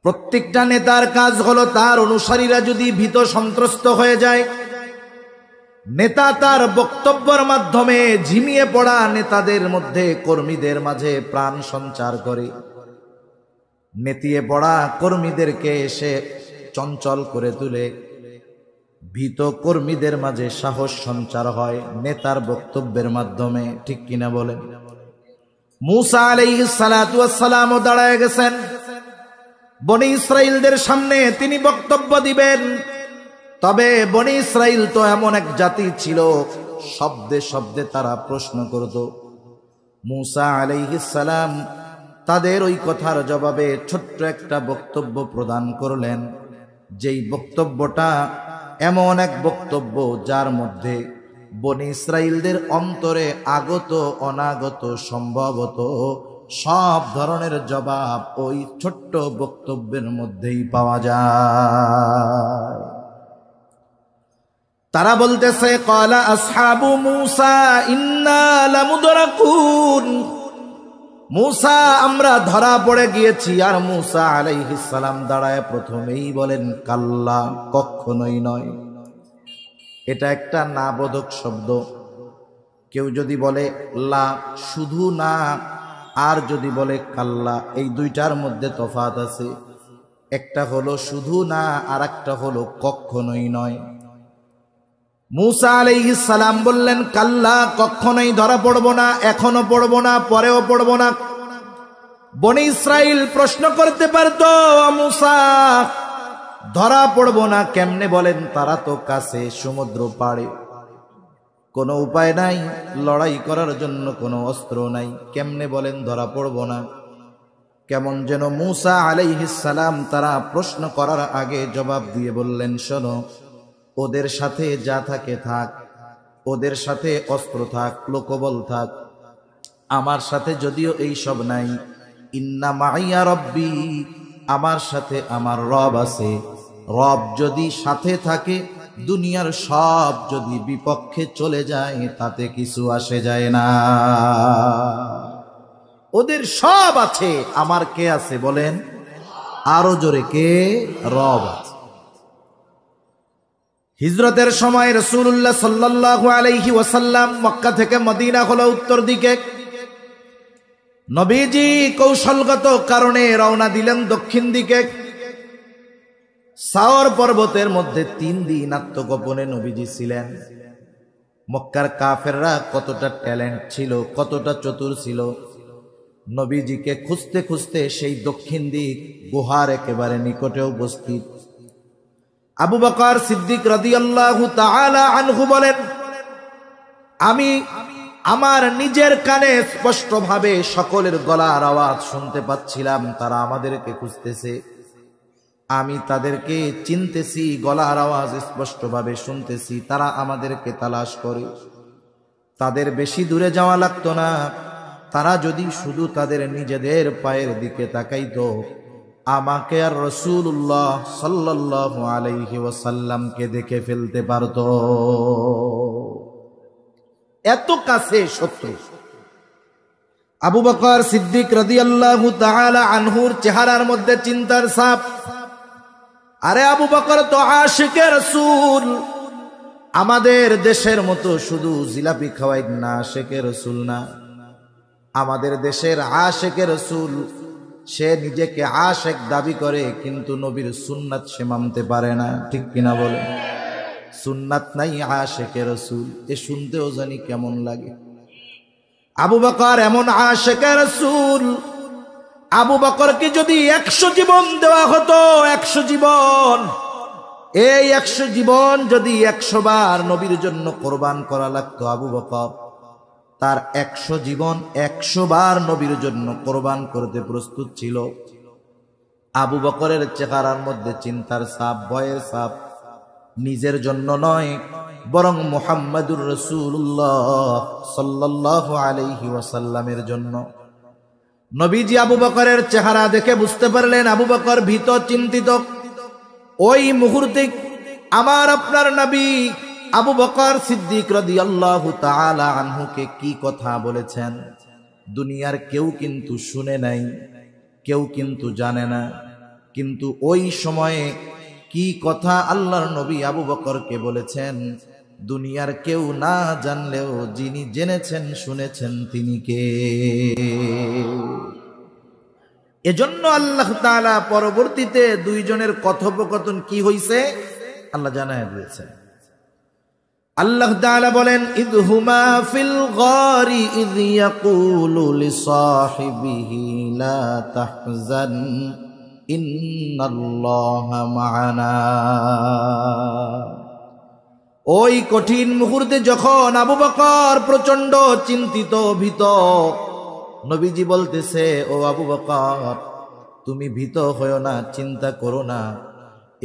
প্রত্যেকটা নেতার কাজ হলো তার অনুসারীরা যদি ভীত সন্ত্রস্ত হয়ে যায়, নেতা তার বক্তব্যের মাধ্যমে ঝিমিয়ে পড়া নেতাদের মধ্যে, কর্মীদের মাঝে প্রাণ সঞ্চার করে, নেতিয়ে পড়া কর্মীদেরকে এসে চঞ্চল করে তুলে, ভীত কর্মীদের মাঝে সাহস সঞ্চার হয় নেতার বক্তব্যের মাধ্যমে। ঠিক কিনা বলেন? মূসা আলাইহিস সালাতু ওয়াস সালাম দাঁড়ায় গেছেন বনি ইসরাইলদের সামনে, তিনি বক্তব্য দিবেন। তবে বনি ইসরাইল তো এমন এক জাতি ছিল, শব্দে শব্দে তারা প্রশ্ন করত। মূসা আলাইহিস সালাম তাদের ওই কথার জবাবে ছোট্ট একটা বক্তব্য প্রদান করলেন, যেই বক্তব্যটা এমন এক বক্তব্য যার মধ্যে বনি ইসরাইলদের অন্তরে আগত অনাগত সম্ভবত সব ধরনের জবাব ওই ছোট্ট বক্তব্যের মধ্যেই পাওয়া যায়। তারা বলতেছে, ক্বালা আসহাবু মূসা ইন্না লামুদরাকুন, মূসা আমরা ধরা পড়ে গিয়েছি। আর মূসা আলাইহিস সালাম দাঁড়ায় প্রথমেই বলেন, কাল্লা, কখনোই নয়। এটা একটা না বোধক শব্দ। কেউ যদি বলে লা, শুধু না, আর যদি বলে কাল্লা, এই দুইটার মধ্যে তফাৎ আছে। একটা হলো শুধু না, আর একটা হলো কখনোই নয়। মূসা আলাইহিস সালাম বললেন, কাল্লা, কখনোই ধরা পড়ব না, এখনো পড়ব না, পরেও পড়ব না। বনি ইসরাইল প্রশ্ন করতে পারত, মূসা ধরা পড়ব না কেমনে বলেন? তারা তো কাছে, সমুদ্র পাড়ে, কোনো উপায় নাই, লড়াই করার জন্য কোনো অস্ত্র নাই, কেমনে বলেন ধরা পড়ব না? কেমন যেন মূসা আলাইহিস সালাম তারা প্রশ্ন করার আগে জবাব দিয়ে বললেন, শোনো, ওদের সাথে যা থাকে থাক, ওদের সাথে অস্ত্র থাক, লোকবল থাক, আমার সাথে যদিও এই সব নাই, ইন্না মাইয়া রব্বি, আমার সাথে আমার রব আছে। রব যদি সাথে থাকে, দুনিয়ার সব যদি বিপক্ষে চলে যায়, তাতে কিছু আসে যায় না। ওদের সব আছে, আমার কে আছে বলেন? আরো জোরে, কে? রব আছে। হিজরতের সময় রাসূলুল্লাহ সাল্লাল্লাহু আলাইহি ওয়াসাল্লাম মক্কা থেকে মদিনা হলো উত্তর দিকে। নবীজি কৌশলগত কারণে রওনা দিলেন দক্ষিণ দিকে। সাওর পর্বতের মধ্যে 3 দিন আত্মগোপনে নবীজি ছিলেন। মক্কার কাফেররা কতটা ট্যালেন্ট ছিল, কতটা চতুর ছিল, নবীজিকে খুঁজতে খুঁজতে সেই দক্ষিণ দিক গুহার একেবারে নিকটে উপস্থিত। আবু বকর সিদ্দিক রাদিয়াল্লাহু তাআলা আনহু বলেন, আমি আমার নিজের কানে স্পষ্টভাবে সকলের গলার আওয়াজ শুনতে পাচ্ছিলাম, তারা আমাদেরকে খুঁজতেছে। আমি তাদেরকে চিনতেছি, গলার আওয়াজ স্পষ্টভাবে শুনতেছি, তারা আমাদেরকে তালাশ করে। তাদের বেশি দূরে যাওয়া লাগতো না, তারা যদি শুধু তাদের নিজেদের পায়ের দিকে তাকাইতো, আমাকে আর রাসূলুল্লাহ সাল্লাল্লাহু আলাইহি ওয়াসাল্লামকে দেখে ফেলতে পারতো। এত কাছে শত্রু। আবু বকর সিদ্দিক রাদিয়াল্লাহু তাআলা আনহুর চেহারার মধ্যে চিন্তার ছাপ। আরে আবু বকর তো আশিকে রাসূল, আমাদের দেশের মতো শুধু জিলাপি খাওয়াই না, আশিকে রাসূল না। আমাদের দেশের আশিকে রাসূল, সে নিজেকে আশিক দাবি করে, কিন্তু নবীর সুন্নাত সে মানতে পারে না। ঠিক কিনা বলে? সুন্নাত নাই, আশিকে রাসূল, এ শুনতেও জানি কেমন লাগে। আবু বকর এমন আশিকে রাসূল, আবু বকরকে যদি 100 জীবন দেওয়া হতো, 100 জীবন, এই 100 জীবন যদি 100 বার নবীর জন্য কোরবান করা লাগতো, আবু বকর তার 100 জীবন 100 বার নবীর জন্য কোরবান করতে প্রস্তুত ছিল। আবু বকরের চেহারার মধ্যে চিন্তার ছাপ, ভয়ের ছাপ, নিজের জন্য নয়, বরং মুহাম্মাদুর রাসূলুল্লাহ সাল্লাল্লাহু আলাইহি ওয়াসাল্লামের জন্য। নবীজি আবু বকরের চেহারা দেখে বুঝতে পারলেন আবু বকর ভীত, চিন্তিত। ওই মুহূর্তে আমার আপনার নবী আবু বকর সিদ্দিক রাদিয়াল্লাহু তাআলা আনহুকে কি কথা বলেছেন দুনিয়ার কেউ কিন্তু শুনে নাই, কেউ কিন্তু জানে না। কিন্তু ওই সময়ে কি কথা আল্লাহর নবী আবু বকরকে বলেছেন দুনিয়ার কেউ না জানলেও যিনি জেনেছেন শুনেছেন তিনি কে। এজন্য আল্লাহ তাআলা পরবর্তীতে দুইজনের কথোপকথন কি হইছে আল্লাহ জানায় দিয়েছেন। আল্লাহ তাআলা বলেন ইদহুমা ফিল গারি ইয ইয়াকুলু লিসাহিবিহি লা তাহজান ইন্নাল্লাহা মা'ানা। ওই কঠিন মুহূর্তে যখন আবু বকর প্রচন্ড চিন্তিত ভীত, নবীজি বলতেছে ও আবু বকর তুমি ভীত হয়ো না, চিন্তা করো না,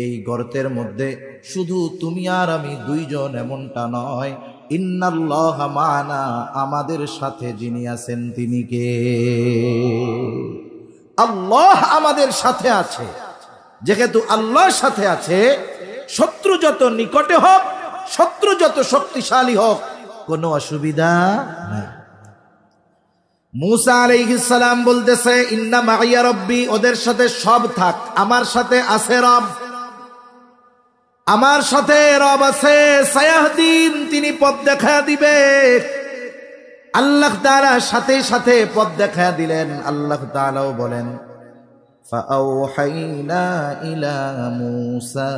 এই গর্তের মধ্যে শুধু তুমি আর আমি দুইজন এমনটা নয়, ইন্নাল্লাহা মা'ানা আমাদের সাথে যিনি আছেন তিনি কে? আল্লাহ আমাদের সাথে আছে। যেহেতু আল্লাহর সাথে আছে, শত্রু যত নিকটে হোক, শত্রু যত শক্তিশালী হোক, কোনো অসুবিধা নাই। মুসা আলাইহিস সালাম বলতেছে ইন্না মাইয়া রব্বি, ওদের সাথে সব থাক, আমার সাথে আছে রব, আমার সাথে রব আছে, সায়াহদিন তিনি পথ দেখা দিবে। আল্লাহ তাআলা সাথে সাথে পথ দেখা দিলেন। আল্লাহ তাআলাও বলেন ফাআওহাইনা ইলা মুসা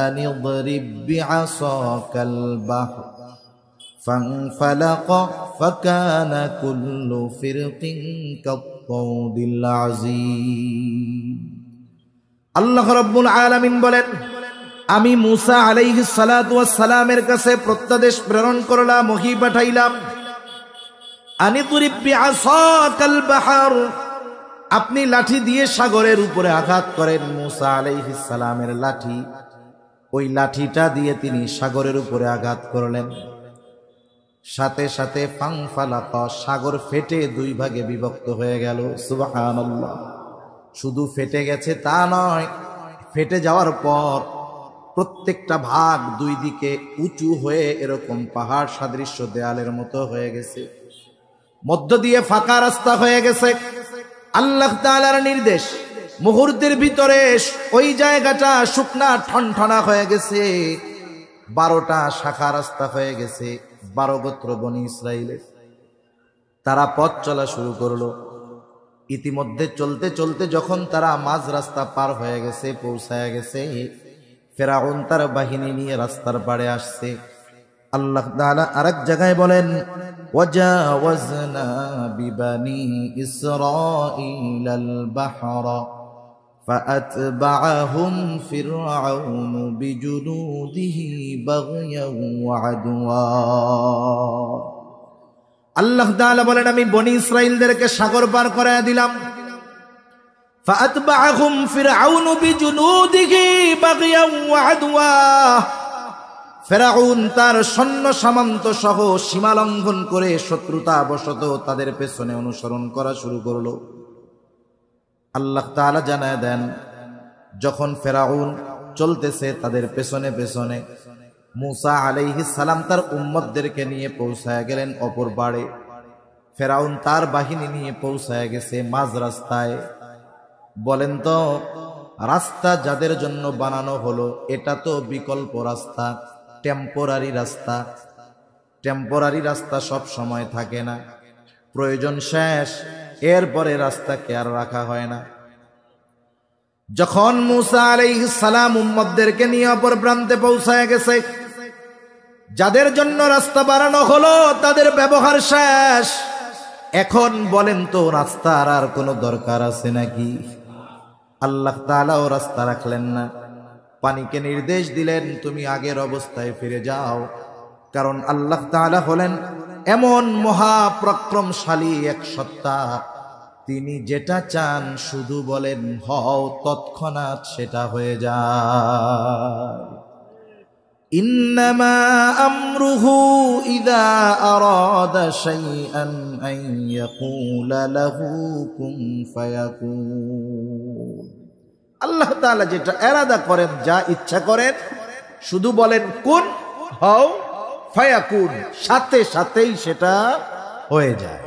আন ইদরিব বিআসাকাল বাহর ফানফালাকা ফাকানা কুল্লু ফিরকিন কাত-তাউদিল আযীম। আল্লাহ রাব্বুল আলামিন বলেন আমি মুসা আলাইহিস সালাতু ওয়াস সালামের কাছে প্রত্যাদেশ প্রেরণ করলাম, ওহী পাঠাইলাম, আনিদরিব বিআসাকাল বাহর, আপনি লাঠি দিয়ে সাগরের উপরে আঘাত করেন। মুসা আলাইহিস সালামের লাঠি, ওই লাঠিটা দিয়ে তিনি সাগরের উপরে আঘাত করলেন। সাথে সাথে ফানফালাকা, সাগর ফেটে দুই ভাগে বিভক্ত হয়ে গেল। সুবহানাল্লাহ। শুধু ফেটে গেছে তা নয়, ফেটে যাওয়ার পর প্রত্যেকটা ভাগ দুই দিকে উঁচু হয়ে এরকম পাহাড় সাদৃশ্য দেয়ালের মতো হয়ে গেছে, মধ্য দিয়ে ফাঁকা রাস্তা হয়ে গেছে। আল্লাহ তাআলার নির্দেশ, মুহূর্তের ভিতরে ওই জায়গাটা শুকনা ঠনঠনা হয়ে গেছে, 12টা শাখা রাস্তা হয়ে গেছে। 12 গোত্র বনি ইসরাইলের তারা পথ চলা শুরু করলো। ইতিমধ্যে চলতে চলতে যখন তারা মাঝ রাস্তা পার হয়ে গেছে, পৌঁছায় গেছে, ফেরাউন তার বাহিনী নিয়ে রাস্তার পাড়ে আসছে। আল্লাহ তাআলা আরেক জায়গায় বলেন ওয়াজাওয়াজনা বিবানি ইসরাঈলাল বাহরা ফাআতবাআহুম ফিরআউন বিজুনুদিহি বাগয়াও ওয়া আদওয়া। আল্লাহ তাআলা বলেন আমি বনি ইসরাইলদেরকে সাগর পার করায় দিলাম। ফাআতবাআহুম ফিরআউন বিজুনুদিহি বাগয়াও ওয়া আদওয়া, ফেরাউন তার সৈন্য সামন্ত সহ সীমা লঙ্ঘন করে শত্রুতা বশত তাদের পেছনে অনুসরণ করা শুরু করলো। আল্লাহ তাআলা জানায় দেন যখন ফেরাউন চলতেছে তাদের পেছনে পেছনে, মুসা আলাইহিস সালাম তার উম্মতদেরকে নিয়ে পৌঁছায় গেলেন অপর পাড়ে। ফেরাউন তার বাহিনী নিয়ে পৌঁছায় গেছে মাঝ রাস্তায়। বলেন তো, রাস্তা যাদের জন্য বানানো হলো এটা তো বিকল্প রাস্তা, টেম্পোরারি রাস্তা। টেম্পোরারি রাস্তা সব সময় থাকে না, প্রয়োজন শেষ, এরপরে রাস্তাকে আর রাখা হয় না। যখন মুসা আলাইহিস সালাম উম্মতদেরকে নিয়ে অপর প্রান্তে পৌঁছায় গেছে, যাদের জন্য রাস্তা বানানো হলো তাদের ব্যবহার শেষ। এখন বলেন তো রাস্তার আর কোনো দরকার আছে নাকি? আল্লাহ তাআলাও রাস্তা রাখলেন না, পানিকে নির্দেশ দিলেন তুমি আগের অবস্থায় ফিরে যাও। কারণ আল্লাহ তাআলা হলেন এমন মহাপরাক্রমশালী এক সত্তা, তিনি যেটা চান শুধু বলেন হও, তৎক্ষণাৎ সেটা হয়ে যায়। ইন্নামা আমরুহু ইযা আরাদা শাইআন আন ইয়াকুলা লাহু কুন ফায়াকুন। আল্লাহ তাআলা যেটা এরাদা করেন, যা ইচ্ছা করেন, শুধু বলেন কুন হও ফায়াকুন, সাথে সাথেই সেটা হয়ে যায়।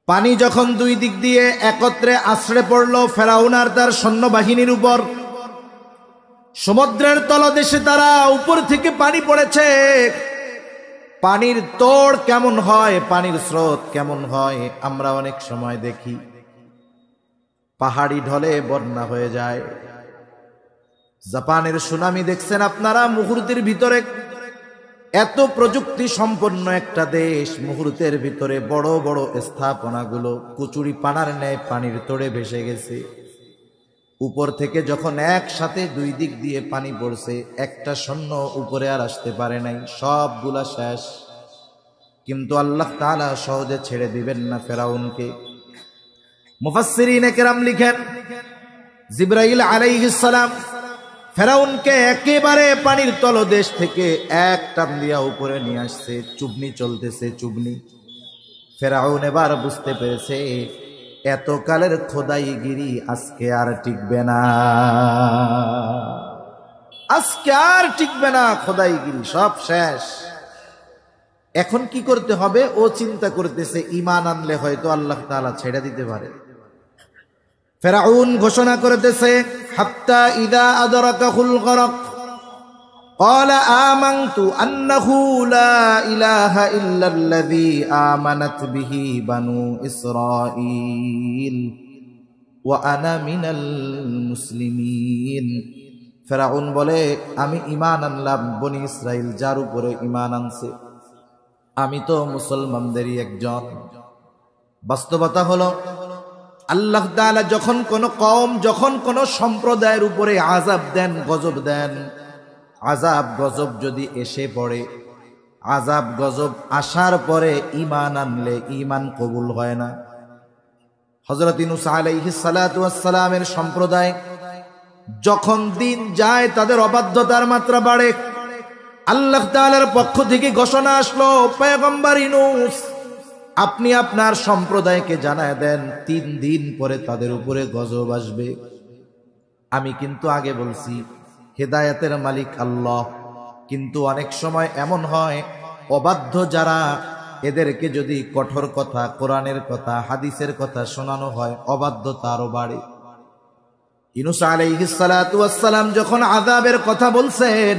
পানি যখন দুই দিক দিয়ে একত্রে আছড়ে পড়ল ফেরাউন আর তার সৈন্যবাহিনীর উপর, সমুদ্রের তলদেশে তারা উপর থেকে পানি পড়েছে। পানির তোড় কেমন হয়, পানির স্রোত কেমন হয় আমরা অনেক সময় দেখি। পাহাড়ি ঢলে বন্যা হয়ে যায়। জাপানের সুনামি দেখছেন আপনারা, মুহূর্তের ভিতরে, এত প্রযুক্তি সম্পন্ন একটা দেশ, মুহূর্তের ভিতরে বড় বড় স্থাপনাগুলো কুচুরি পানার ন্যায় পানির তোড়ে ভেসে গেছে। উপর থেকে যখন একসাথে দুই দিক দিয়ে পানি পড়ছে, একটা সৈন্য উপরে আর আসতে পারে নাই, সবগুলা শেষ। কিন্তু আল্লাহ তাআলা সহজে ছেড়ে দিবেন না ফেরাউনকে। মুফাসসিরিনে কেরাম লিখেন, জিবরাইল আলাইহিস সালাম ফেরাউনকে একেবারে পানির তলদেশ থেকে এক টান দিয়া উপরে নিয়ে আসছে। চুবনি চলতেছে, চুবনি। ফেরাউন এবার বুঝতে পেরেছে এতকালের খোদাইগিরি আজকে আর টিকবে না, আজকে আর টিকবে না, খোদাইগিরি সব শেষ। এখন কি করতে হবে ও চিন্তা করতেছে, ঈমান আনলে হয়তো আল্লাহ তাআলা ছেড়ে দিতে পারে। ফেরাউন ঘোষণা করতেছে, হাত্তা ইদা আদরাকাহুল গরক ক্বালা আমানতু আন্নাহু লা ইলাহা ইল্লাল্লাযী আমানাত বিহি বানু ইসরাঈল ওয়া আনা মিনাল মুসলিমিন। ফেরাউন বলে, আমি ঈমান আনলাম বনি ইসরাইল যার উপরে ঈমান আনছে, আমি তো মুসলমানদেরই একজন। বাস্তবতা হলো আল্লাহ তাআলা যখন কোন কওম, যখন কোন সম্প্রদায়ের উপরে আযাব দেন, গজব দেন, আযাব গজব যদি এসে পড়ে, আযাব গজব আসার পরে ঈমান আনলে ঈমান কবুল হয় না। হযরত ইউনূস আলাইহিস সালাতু ওয়াস সালামের সম্প্রদায় যখন দিন যায় তাদের অবাধ্যতার মাত্রা বাড়ে। আল্লাহ তাআলার পক্ষ থেকে ঘোষণা আসলো, পয়গম্বর ইউনূস আপনি আপনার সম্প্রদায়কে জানায় দেন 3 দিন পরে তাদের উপরে গজব আসবে। আমি কিন্তু আগে বলছি হেদায়েতের মালিক আল্লাহ, কিন্তু অনেক সময় এমন হয় অবাধ্য যারা, এদেরকে যদি কঠোর কথা, কোরআনের কথা, হাদিসের কথা শোনানো হয়, অবাধ্যতা আরো বাড়ে। ইউনূস আলাইহিস সালাতু ওয়াস সালাম যখন আযাবের কথা বলছেন,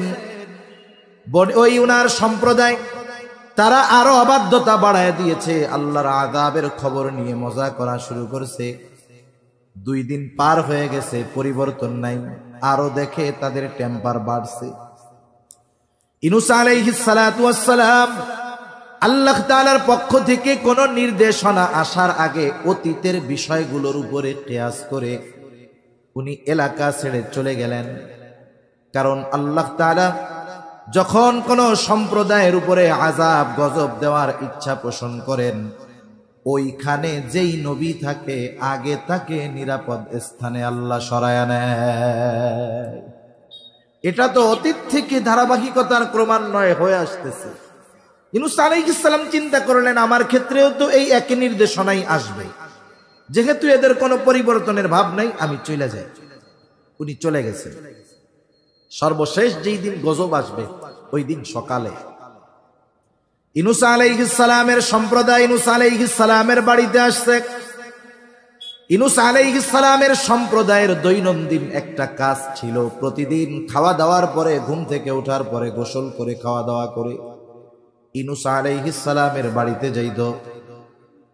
ওই উনার সম্প্রদায় তারা আরো অবাধ্যতা বাড়ায় দিয়েছে, আল্লাহর আযাবের খবর নিয়ে মজা করা শুরু করছে। 2 দিন পার হয়ে গেছে, পরিবর্তন নাই, আরো দেখে তাদের টেম্পার বাড়ছে। ইউনূস আলাইহিস সালাতু ওয়াস সালাম আল্লাহ তাআলার পক্ষ থেকে কোন নির্দেশনা আসার আগে অতীতের বিষয়গুলোর উপরে কিয়াস করে উনি এলাকা ছেড়ে চলে গেলেন। কারণ আল্লাহ তাআলা যখন কোন সম্প্রদায়ের উপরে আযাব গজব দেওয়ার ইচ্ছা পোষণ করেন, ওইখানে যেই নবী থাকে আগে তাকে নিরাপদ স্থানে আল্লাহ সরায়া নেয়। এটা তো অতীত থেকে ধারাবাহিকতার ক্রমান্বয়ে হয়ে আসতেছে। ইউনূস আলাইহিস সালাম চিন্তা করলেন, আমার ক্ষেত্রেও তো এই একই নির্দেশনাই আসবে, যেহেতু এদের কোনো পরিবর্তনের ভাব নাই, আমি চলে যাই। উনি চলে গেছেন। সর্বশেষ যেই দিন গজব আসবে ওই দিন সকালে ইউনূস আলাইহিস সালামের সম্প্রদায় ইউনূস আলাইহিস সালামের বাড়িতে আসছে। ইউনূস আলাইহিস সালামের সম্প্রদায়ের দৈনন্দিন একটা কাজ ছিল, প্রতিদিন খাওয়া দাওয়ার পরে, ঘুম থেকে ওঠার পরে গোসল করে খাওয়া দাওয়া করে ইউনূস আলাইহিস সালামের বাড়িতে যাইত,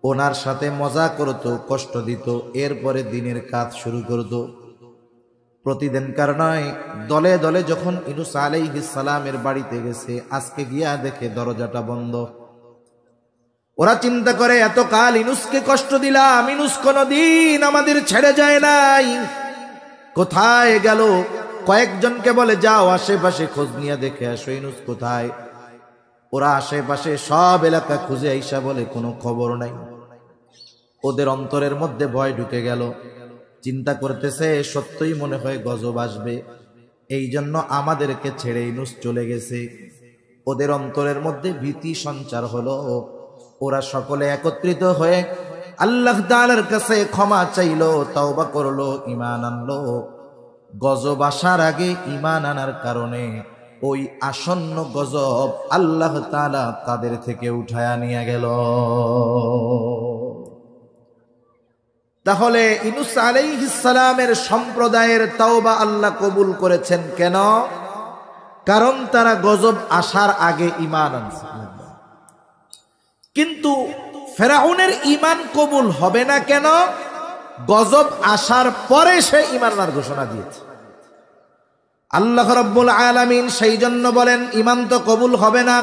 ওনার সাথে মজা করত, কষ্ট দিত, এরপরে দিনের কাজ শুরু করত। প্রতিদিনকার নয়, দলে দলে যখন ইউনূস আলাইহিস সালামের বাড়িতে গেছে, আজকে গিয়া দেখে দরজাটা বন্ধ। ওরা চিন্তা করে, এতকাল ইউনূসকে কষ্ট দিলাম, ইউনূস কোনদিন আমাদের ছেড়ে যায় নাই, কোথায় গেল? কয়েকজনকে বলে, যাও আশেপাশে খোঁজ নিয়ে দেখে আসো ইউনূস কোথায়। ওরা আশেপাশে সব এলাকা খুঁজে আইসা বলে কোনো খবর নাই। ওদের অন্তরের মধ্যে ভয় ঢুকে গেল, চিন্তা করতেছে সত্যই মনে হয় গজব আসবে, এই জন্য আমাদেরকে ছেড়ে ইউনূস চলে গেছে। ওদের অন্তরের মধ্যে ভীতি সঞ্চার হলো। ওরা সকলে একত্রিত হয়ে আল্লাহ তাআলার কাছে ক্ষমা চাইলো, তওবা করলো, ঈমান আনলো। গজব আসার আগে ঈমান আনার কারণে ওই আসন্ন গজব আল্লাহ তাআলা তাদের থেকে উঠায়া নিয়ে গেল। তাহলে ইউনূস আলাইহিস সালামের সম্প্রদায়ের তওবা আল্লাহ কবুল করেছেন কেন? কারণ তারা গজব আসার আগে ঈমান আনছে। কিন্তু ফেরাউনের ঈমান কবুল হবে না কেন? গজব আসার পরে সে ঈমান আনার ঘোষণা দিয়েছে। আল্লাহ রাব্বুল আলামিন সেই জন্য বলেন ঈমান তো কবুল হবে না।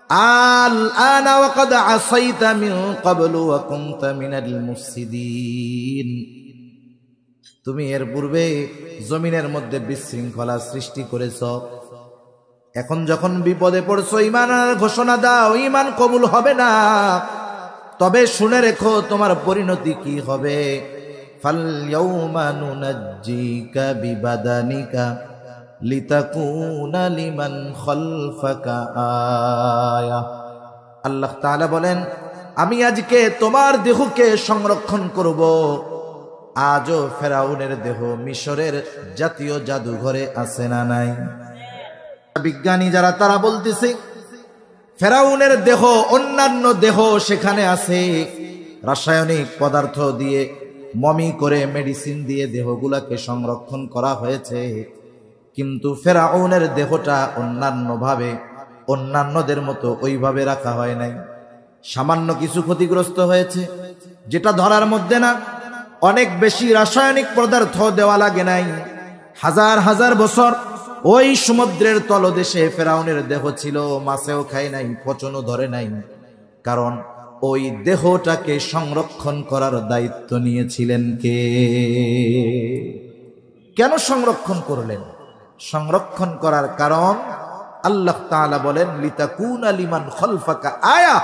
আল আনা ওয়া ক্বাদ আসাইতা মিন ক্বাবলু ওয়া কুনতা মিনাল মুফসিদিন। তুমি এর পূর্বে জমিনের মধ্যে বিশৃঙ্খলা সৃষ্টি করেছ, এখন যখন বিপদে পড়ছো ঈমান আনার ঘোষণা দাও, ঈমান কবুল হবে না। তবে শুনে রেখো তোমার পরিণতি কি হবে। ফাল ইয়াউমা নুনাজ্জিকা বিবাদানিকা লিতাকুনা লিমান খালফাকা আয়া। আল্লাহ তাআলা বলেন আমি আজকে তোমার দেহকে সংরক্ষণ করব। আজও ফেরাউনের দেহ মিশরের জাতীয় জাদুঘরে আছে না নাই? বিজ্ঞানী যারা তারা বলতেছে ফেরাউনের দেহ অন্যান্য দেহ সেখানে আছে, রাসায়নিক পদার্থ দিয়ে মমি করে মেডিসিন দিয়ে দেহগুলাকে সংরক্ষণ করা হয়েছে। কিন্তু ফেরাউনের দেহটা অন্যান্যভাবে অন্যান্যদের মতো ওইভাবে রাখা হয় নাই। সামান্য কিছু ক্ষতিগ্রস্ত হয়েছে, যেটা ধরার মধ্যে না। অনেক বেশি রাসায়নিক পদার্থ দেওয়া লাগে নাই। হাজার হাজার বছর ওই সমুদ্রের তলদেশে ফেরাউনের দেহ ছিল, মাছেও খায় নাই, পচনও ধরে নাই। কারণ ওই দেহটাকে সংরক্ষণ করার দায়িত্ব নিয়েছিলেন কে? কেন সংরক্ষণ করলেন? সংরক্ষণ করার কারণ আল্লাহ তাআলা বলেন লিতাকুনা লিমান খালফাকা আয়া,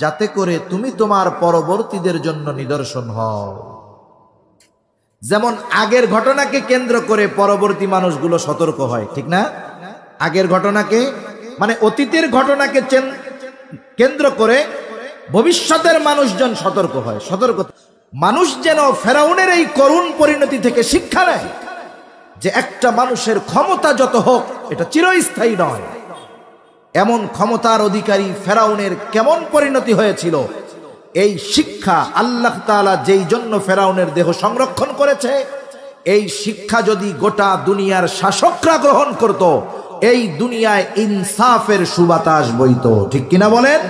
যাতে করে তুমি তোমার পরবর্তীদের জন্য নিদর্শন হও। যেমন আগের ঘটনাকে কেন্দ্র করে পরবর্তী মানুষগুলো সতর্ক হয়, ঠিক না? আগের ঘটনাকে মানে অতীতের ঘটনাকে কেন্দ্র করে ভবিষ্যতের মানুষজন সতর্ক হয়। সতর্ক মানুষ যেন ফেরাউনের এই করুণ পরিণতি থেকে শিক্ষা নেয় যে একটা মানুষের ক্ষমতা যত হোক এটা চিরস্থায়ী নয়। এমন ক্ষমতার অধিকারী ফেরাউনের কেমন পরিণতি হয়েছিল, এই শিক্ষা আল্লাহ তাআলা যেই জন্য ফেরাউনের দেহ সংরক্ষণ করেছে, এই শিক্ষা যদি গোটা দুনিয়ার শাসকরা গ্রহণ করত, এই দুনিয়ায় ইনসাফের সুবাতাস বইতো, ঠিক কিনা বলেন?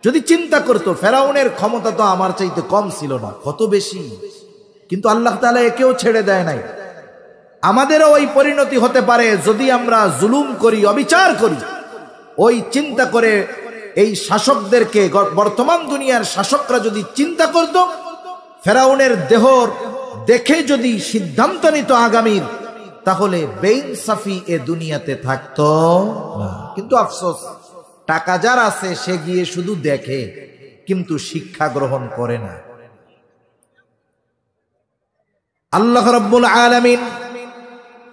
যদি চিন্তা করতো ফেরাউনের ক্ষমতা তো আমার চাইতে কম ছিল না, কত বেশি, কিন্তু আল্লাহ তাআলা একেও ছেড়ে দেয় নাই। আমাদেরও ওই পরিণতি হতে পারে যদি আমরা জুলুম করি, অবিচার করি। ওই চিন্তা করে এই শাসকদেরকে, বর্তমান দুনিয়ার শাসকরা যদি চিন্তা করত, ফেরাউনের দেহ দেখে যদি সিদ্ধান্ত নিত আগামীর, তাহলে বেইনসাফি এ দুনিয়াতে থাকতো না। কিন্তু আফসোস, টাকা যার আছে সে গিয়ে শুধু দেখে কিন্তু শিক্ষা গ্রহণ করে না। আল্লাহ রাব্বুল আলামিন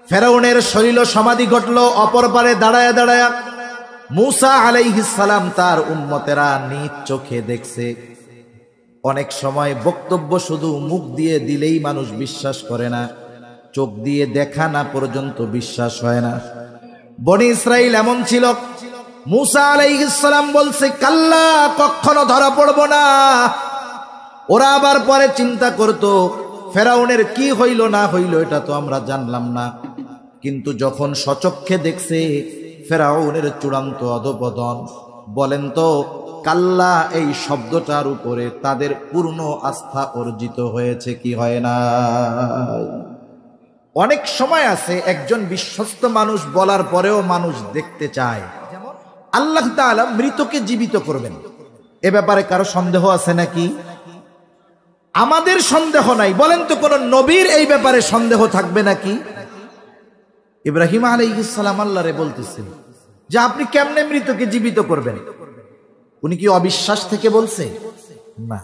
ফেরাউনের শরীর সমাধি ঘটল, অপর পারে দাঁড়ায়া দাঁড়ায়া মূসা আলাইহিস সালাম তার উম্মতেরা নিজ চোখে দেখছে। অনেক সময় বক্তব্য শুধু মুখ দিয়ে দিলেই মানুষ বিশ্বাস করে না, চোখ দিয়ে দেখা না পর্যন্ত বিশ্বাস হয় না। বনি ইসরাইল এমন ছিল, মূসা আলাইহিস সালাম বলছে কাল্লা, কখনো ধরা পড়ব না। ওরা আবার পরে চিন্তা করত ফেরাউনের কি হইল না হইল এটা তো আমরা জানলাম না, কিন্তু যখন সচক্ষে দেখছে ফেরাউনের চূড়ান্ত অধঃপতন, বলেন তো কাল্লা এই শব্দটার উপরে তাদের পূর্ণ আস্থা অর্জিত হয়েছে কি হয় না? অনেক সময় আছে একজন বিশ্বস্ত মানুষ বলার পরেও মানুষ দেখতে চায়। আল্লাহ তাআলা মৃতকে জীবিত করবেন, এ ব্যাপারে কারো সন্দেহ আছে নাকি? আমাদের সন্দেহ নাই, বলেন তো কোন নবীর এই ব্যাপারে সন্দেহ থাকবে নাকি? ইব্রাহিম আলাইহিস সালাম আল্লাহরে বলতেছেন যে আপনি কেমনে মৃতকে জীবিত করবেন? উনি কি অবিশ্বাস থেকে বলছে? না।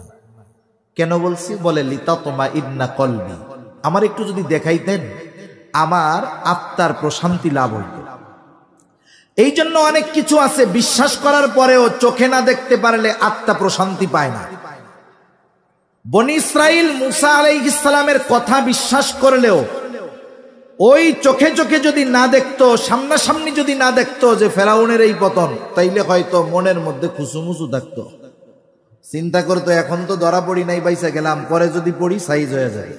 কেন বলছে? বলে লিতাতমাইন্না কলবি, আমার একটু যদি দেখাইতেন আমার আত্মার প্রশান্তি লাভ হইত। এই জন্য অনেক কিছু আছে বিশ্বাস করার পরেও চোখে না দেখতে পারলে আত্মা প্রশান্তি পায় না। বনি ইসরাইল মুসা আলাইহিস সালামের কথা বিশ্বাস করলেও ওই চোখে চোখে যদি না দেখতো, সামনাসামনি যদি না দেখতো যে ফেরাউনের এই পতন, তাইলে হয়তো মনের মধ্যে খুশুমুসু থাকতো, চিন্তা করতো এখন তো ধরা পড়ি নাই, বাইসা গেলাম, পরে যদি পড়ি সাইজ হয়ে যায়।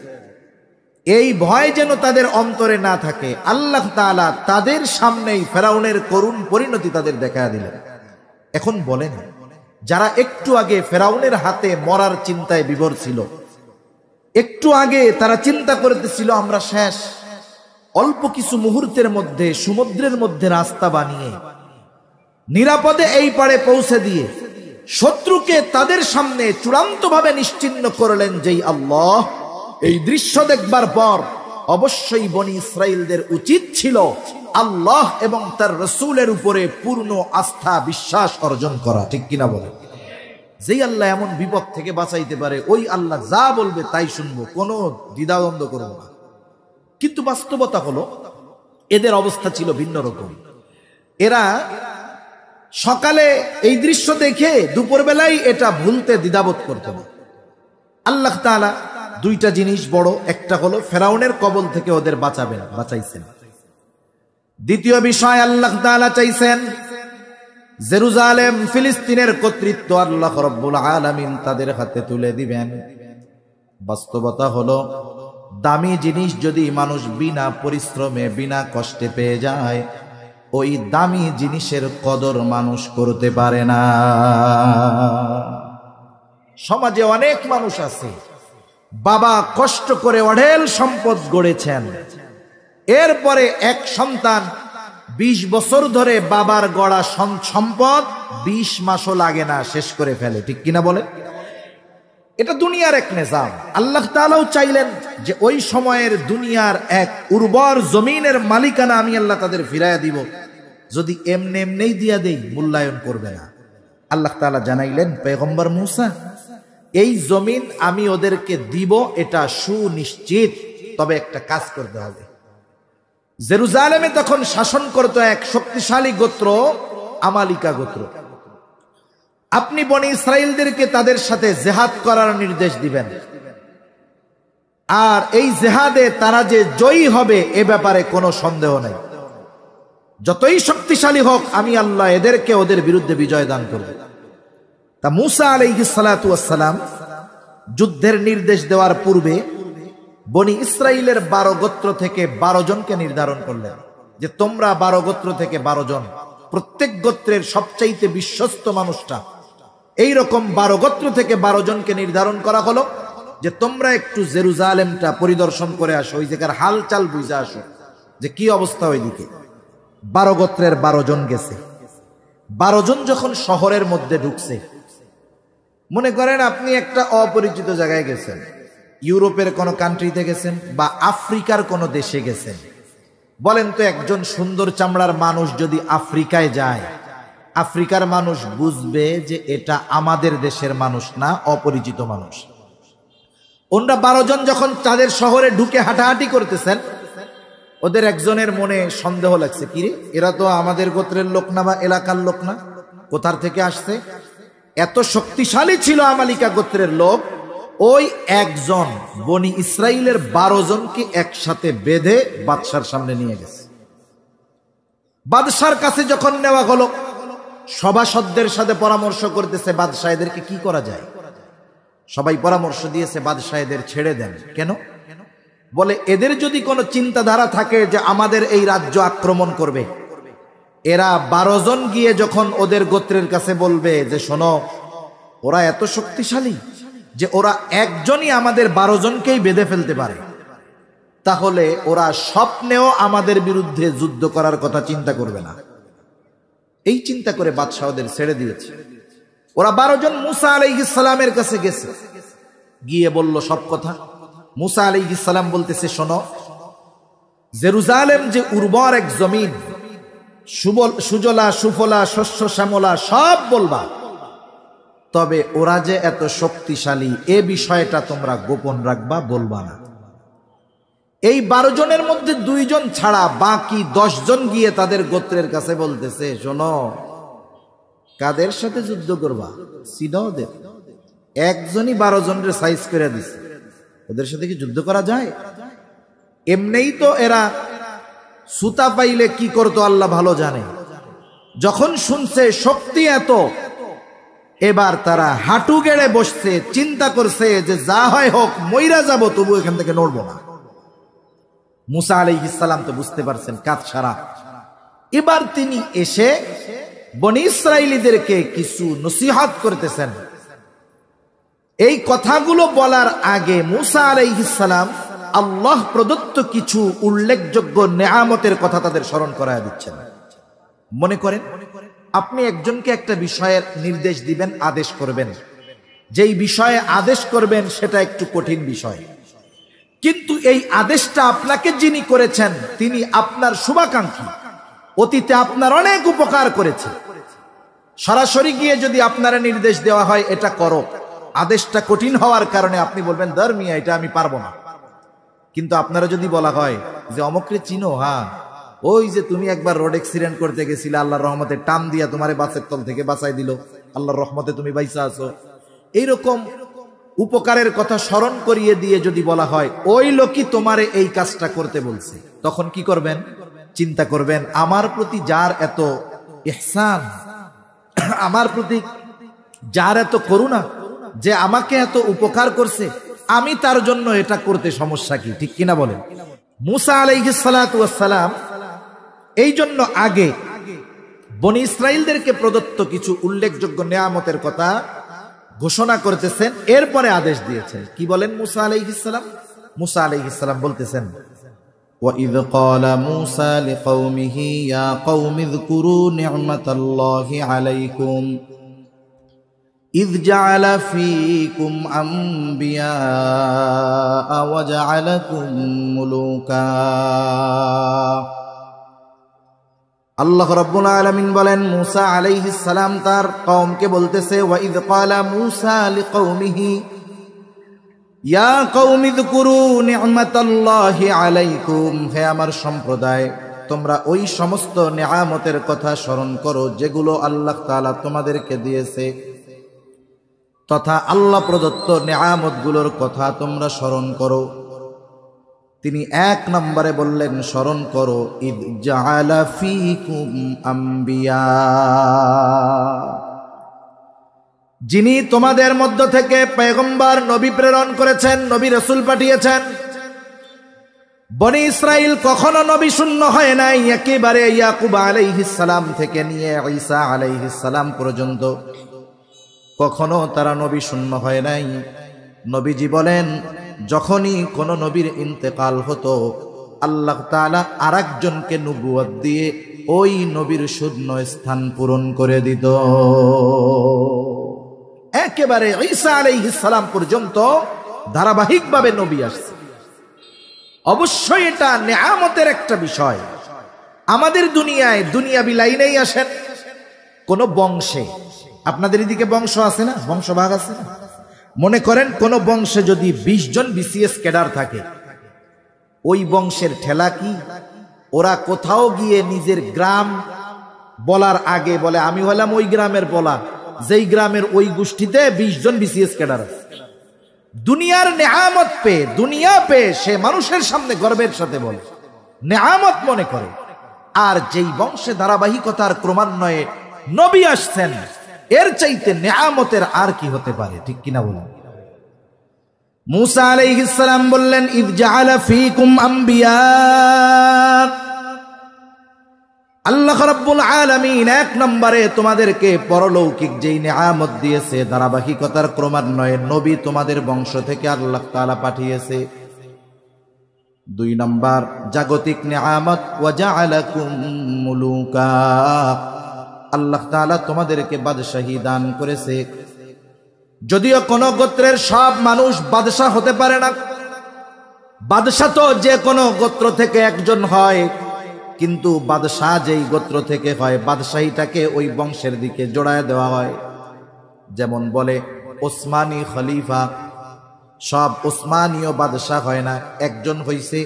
এই ভয় যেন তাদের অন্তরে না থাকে, আল্লাহ তাআলা তাদের সামনেই ফেরাউনের করুণ পরিণতি তাদের দেখায়া দিলেন। এখন বলেন, যারা একটু আগে ফেরাউনের হাতে মরার চিন্তায় বিভোর ছিল, একটু আগে তারা চিন্তা করতেছিল আমরা শেষ, অল্প কিছু মুহূর্তের মধ্যে সমুদ্রের মধ্যে রাস্তা বানিয়ে নিরাপদে এই পারে পৌঁছে দিয়ে শত্রুকে তাদের সামনে চূড়ান্তভাবে নিশ্চিহ্ন করলেন যেই আল্লাহ, এই দৃশ্য দেখবার পর অবশ্যই বনি ইসরাইলদের উচিত ছিল আল্লাহ এবং তার রাসূলের উপরে পূর্ণ আস্থা বিশ্বাস অর্জন করা, ঠিক কিনা বলে? যেই আল্লাহ এমন বিপদ থেকে বাঁচাইতে পারে, ওই আল্লাহ যা বলবে তাই শুনবো, কোনো দ্বিধাদ্বন্দ্ব করবো না। কিন্তু বাস্তবতা হলো এদের অবস্থা ছিল ভিন্ন রকম। এরা সকালে এই দৃশ্য দেখে দুপুরবেলায় এটা ভুলতে দ্বিধাবোধ করত না। আল্লাহ তাআলা দুইটা জিনিস বড়, একটা হলো ফেরাউনের কবল থেকে ওদের বাঁচাইছেন। দ্বিতীয় বিষয়, আল্লাহ তাআলা চাইছেন জেরুজালেম ফিলিস্তিনের কর্তৃত্ব আল্লাহ রাব্বুল আলামিন তাদের হাতে তুলে দিবেন। বাস্তবতা হলো দামি জিনিস যদি মানুষ বিনা পরিশ্রমে বিনা কষ্টে পেয়ে যায়, ওই দামি জিনিসের কদর মানুষ করতে পারে না। সমাজে অনেক মানুষ আছে, বাবা কষ্ট করে অঢেল সম্পদ গড়েছেন, এরপরে এক সন্তান 20 বছর ধরে বাবার গড়া সম্পদ 20 মাসও লাগে না শেষ করে ফেলে, ঠিক কিনা বলে? এটা দুনিয়ার এক নিজাম। আল্লাহ তাআলাও চাইলেন যে ওই সময়ের দুনিয়ার এক উর্বর জমিনের মালিকানা আমি আল্লাহ তাদের ফিরাইয়া দিব, যদি এমনেই দিয়া দেই মূল্যায়ন করবে না। আল্লাহ তাআলা জানাইলেন পয়গম্বর মূসা, এই জমিন আমি ওদেরকে দিব, এটা সুনিশ্চিত, তবে একটা কাজ করতে হবে। জেরুজালেমে তখন শাসন করত এক শক্তিশালী গোত্র, আমালিকা গোত্র। আপনি বনি ইসরাইলদেরকে তাদের সাথে জেহাদ করার নির্দেশ দিবেন, আর এই জেহাদে তারা যে জয়ী হবে এ ব্যাপারে কোনো সন্দেহ নেই। যতই শক্তিশালী হোক আমি আল্লাহ এদেরকে ওদের বিরুদ্ধে বিজয় দান করব। তা মূসা আলাইহিস সালাতু ওয়াস সালাম যুদ্ধের নির্দেশ দেওয়ার পূর্বে বনি ইসরাইলের 12 গোত্র থেকে 12 জনকে নির্ধারণ করলেন যে তোমরা 12 গোত্র থেকে 12 জন, প্রত্যেক গোত্রের সবচাইতে বিশ্বস্ত মানুষটা, এইরকম 12 গোত্র থেকে 12 জনকে নির্ধারণ করা হলো যে তোমরা একটু জেরুজালেমটা পরিদর্শন করে আসো, ওই জায়গার হালচাল বুঝে আসো যে কি অবস্থা ওইদিকে। 12 গোত্রের 12 জন গেছে। 12 জন যখন শহরের মধ্যে ঢুকছে, মনে করেন আপনি একটা অপরিচিত জায়গায় গেছেন, ইউরোপের কোন কান্ট্রিতে গেছেন বা আফ্রিকার কোন দেশে গেছেন। বলেন তো একজন সুন্দর চামড়ার মানুষ যদি আফ্রিকায় যায়, আফ্রিকার মানুষ বুঝবে যে এটা আমাদের দেশের মানুষ না, অপরিচিত মানুষ। ওনারা 12 জন যখন তাদের শহরে ঢুকে হাঁটাহাঁটি করতেছেন, ওদের একজনের মনে সন্দেহ লাগছে, কিরে এরা তো আমাদের গোত্রের লোক না বা এলাকার লোক না, কোথার থেকে আসছে? এত শক্তিশালী ছিল আমালিকা গোত্রের লোক, ওই একজন বনি ইসরাইলের 12 জনকে একসাথে বেঁধে বাদশার সামনে নিয়ে গেছে। বাদশার কাছে যখন নেওয়া হলো, সভাসদদের সাথে পরামর্শ করতেছে বাদশা এদেরকে কি করা যায়। সবাই পরামর্শ দিয়েছে বাদশা এদের ছেড়ে দেন। কেন? বলে এদের যদি কোনো চিন্তাধারা থাকে যে আমাদের এই রাজ্য আক্রমণ করবে, এরা 12 জন গিয়ে যখন ওদের গোত্রের কাছে বলবে যে শোনো, ওরা এত শক্তিশালী যে ওরা একজনই আমাদের 12 জনকেই বেঁধে ফেলতে পারে, তাহলে ওরা স্বপ্নেও আমাদের বিরুদ্ধে যুদ্ধ করার কথা চিন্তা করবে না। এই চিন্তা করে বাদশা ওদের ছেড়ে দিয়েছে। ওরা 12 জন মূসা আলাইহিস সালামের কাছে গেছে, গিয়ে বলল সব কথা। মূসা আলাইহিস সালাম বলতেছে শোনো, জেরুজালেম যে উর্বর এক জমিন, সুজলা সুফলা শস্য শ্যামলা সব বলবা, তবে ওরা যে এত শক্তিশালী এ বিষয়টা তোমরা গোপন রাখবা, বলবা না। এই 12 জনের মধ্যে 2 জন ছাড়া বাকি 10 জন গিয়ে তাদের গোত্রের কাছে বলতেছে শোনো, কাদের সাথে যুদ্ধ করবা? সিধা ওদের। একজনই 12 জনের সাইজ করে দিছে, ওদের সাথে কি যুদ্ধ করা যায়? এমনিই তো এরা সুতা পাইলে কি করতো আল্লাহ ভালো জানে। যখন শুনছে শক্তি এত, এবার তারা হাঁটু গেড়ে বসছে, চিন্তা করছে যে যা হয় হোক, মইরা যাব, তবু এখান থেকে নড়বো না। মুসা আলাইহিস সালাম তো বুঝতে পারছেন কাজ সারা। এবার তিনি এসে বনি ইসরাইলীদেরকে কিছু নসিহত করতেছেন। এই কথাগুলো বলার আগে মুসা আলাইহিস সালাম আল্লাহ প্রদত্ত কিছু উল্লেখযোগ্য নেয়ামতের কথা তাদের স্মরণ করায় দিচ্ছেন। মনে করেন আপনি একজনকে একটা বিষয়ের নির্দেশ দিবেন, আদেশ করবেন, যেই বিষয়ে আদেশ করবেন সেটা একটু কঠিন বিষয়, কিন্তু এই আদেশটা আপনাকে যিনি করেছেন তিনি আপনার শুভাকাঙ্ক্ষী, অতীতে আপনার অনেক উপকার করেছে। সরাসরি গিয়ে যদি আপনারা নির্দেশ দেওয়া হয় এটা করো, আদেশটা কঠিন হওয়ার কারণে আপনি বলবেন ধর্মিয়া এটা আমি পারবো না। কিন্তু আপনারা যদি বলা হয় যে অমুকরে চিনো, হ্যাঁ ওই যে তুমি একবার রোড অ্যাক্সিডেন্ট করতে গেছিলে, আল্লাহর রহমতে টান দিয়া তোমারে বাসের তল থেকে বাঁচাই দিল, আল্লাহর রহমতে তুমি বাইসা আছো, এইরকম উপকারের কথা স্মরণ করিয়ে দিয়ে যদি বলা হয় ওই লোকই তোমারে এই কাজটা করতে বলছে, তখন কি করবেন? চিন্তা করবেন আমার প্রতি যার এত ইহসান, আমার প্রতি যার এত করুণা, যে আমাকে এত উপকার করছে, আমি তার জন্য এটা করতে সমস্যা কি? ঠিক কিনা বলেন? মুসা আলাইহিস সালাতু ওয়াস সালাম এই জন্য আগে বনি ইসরাইলদেরকে প্রদত্ত কিছু উল্লেখযোগ্য নিয়ামতের কথা ঘোষণা করতেছেন, এরপরে আদেশ দিয়েছেন। কি বলেন মুসা আলাইহিস সালাম? মুসা আলাইহিস সালাম বলতেছেন, وَإِذْ قَالَ مُوسَى لِقَوْمِهِ يَا قَوْمِ اذْكُرُوا نِعْمَةَ اللَّهِ عَلَيْكُمْ إِذْ جَعَلَ فِيكُمْ أَنْبِيَاءَ وَجَعَلَكُمْ مُلُوكًا। আল্লাহ রাব্বুল আলামিন বলেন মুসা আলাইহিস সালাম তার কওমকে বলতেছে, ওয়াইদ ক্বালা মুসা লিকওমিহি ইয়া কওমি যকুরু নি'মাতাল্লাহি আলাইকুম, হে আমার সম্প্রদায় তোমরা ওই সমস্ত নিয়ামতের কথা স্মরণ করো যেগুলো আল্লাহ তাআলা তোমাদেরকে দিয়েছে, তথা আল্লাহ প্রদত্ত নিয়ামতগুলোর কথা তোমরা স্মরণ করো। তিনি এক নম্বরে বললেন স্মরণ করো ইদ জাআলা ফীকুম আম্বিয়া, যিনি তোমাদের মধ্য থেকে পয়গম্বর নবী প্রেরণ করেছেন, নবী রাসূল পাঠিয়েছেন। বনি ইসরাইল কখনো নবী শূন্য হয় নাই, একেবারে ইয়াকুব আলাইহিস সালাম থেকে নিয়ে ঈসা আলাইহিস সালাম পর্যন্ত কখনো তারা নবী শূন্য হয় নাই। নবীজি বলেন যখনই কোন নবীর ইন্তেকাল হতো আল্লাহ তাআলা আরেকজনকে নবুয়ত দিয়ে ওই নবীর শূন্য স্থান পূরণ করে দিত। একেবারে ঈসা আলাইহিস সালাম পর্যন্ত ধারাবাহিকভাবে নবী আসছে। অবশ্যই এটা নিয়ামতের একটা বিষয়। আমাদের দুনিয়ায় দুনিয়াবি লাইনেই আসেন, কোন বংশে, আপনাদের এদিকে বংশ আছে না, বংশভাগ আছে না, মনে করেন কোন বংশে যদি 20 জন বিসিএস ক্যাডার থাকে, ওই বংশের ঠেলা কি, ওরা কোথাও গিয়ে নিজের গ্রাম বলার আগে বলে আমি হলাম ওই গ্রামের বলা, যেই গ্রামের ওই গোষ্ঠীতে 20 জন বিসিএস ক্যাডার আছে। দুনিয়ার নেয়ামত পেয়ে, দুনিয়া পেয়ে সে মানুষের সামনে গর্বের সাথে বলে, নেয়ামত মনে করে। আর যেই বংশে ধারাবাহিকতার ক্রমান্বয়ে নবী আসছেন, এর চাইতে নেয়ামতের আর কি হতে পারে? ঠিক কিনা বলুন? মুসা আলাইহিস সালাম বললেন ইয জাআলা ফীকুম আম্বিয়া, আল্লাহ রাব্বুল আলামিন এক নম্বরে তোমাদেরকে পরলৌকিক যেই নিয়ামত দিয়েছে, ধারাবাহিকতার ক্রমান্বয়ে নবী তোমাদের বংশ থেকে আল্লাহ তাআলা পাঠিয়েছে। 2 নম্বর জাগতিক নিয়ামত ওয়া জাআলাকুম মুলুকা, আল্লাহ তাআলা তোমাদেরকে বাদশাহী দান করেছে। যদিও কোন গোত্রের সব মানুষ বাদশাহ হতে পারে না, বাদশাহ তো যে কোনো গোত্র থেকে একজন হয়, কিন্তু বাদশাহ যেই গোত্র থেকে হয় বাদশাহীটাকে ওই বংশের দিকে জোড়ায় দেওয়া হয়। যেমন বলে ওসমানী খলিফা, সব ওসমানীয় বাদশাহ হয় না, একজন হইছে,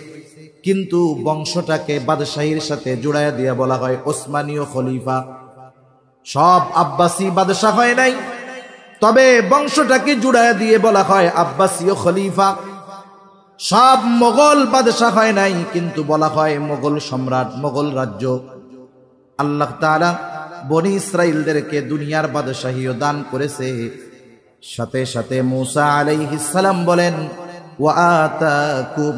কিন্তু বংশটাকে বাদশাহীর সাথে জোড়ায় দিয়ে বলা হয় ওসমানীয় খলিফা। সব আব্বাসী বাদশাহ হয় নাই, তবে বংশটাকে জুড়ায় দিয়ে বলা হয় আব্বাসীয় খলিফা। সব মোগল বাদশাহ হয় নাই, কিন্তু বলা হয় মোগল সম্রাট, মোগল রাজ্য। আল্লাহ তাআলা বনি ইসরাইলদেরকে দুনিয়ার বাদশাহীও দান করেছে। সাথে সাথে মূসা আলাইহিস সালাম বলেন, ওয়া আতাকুম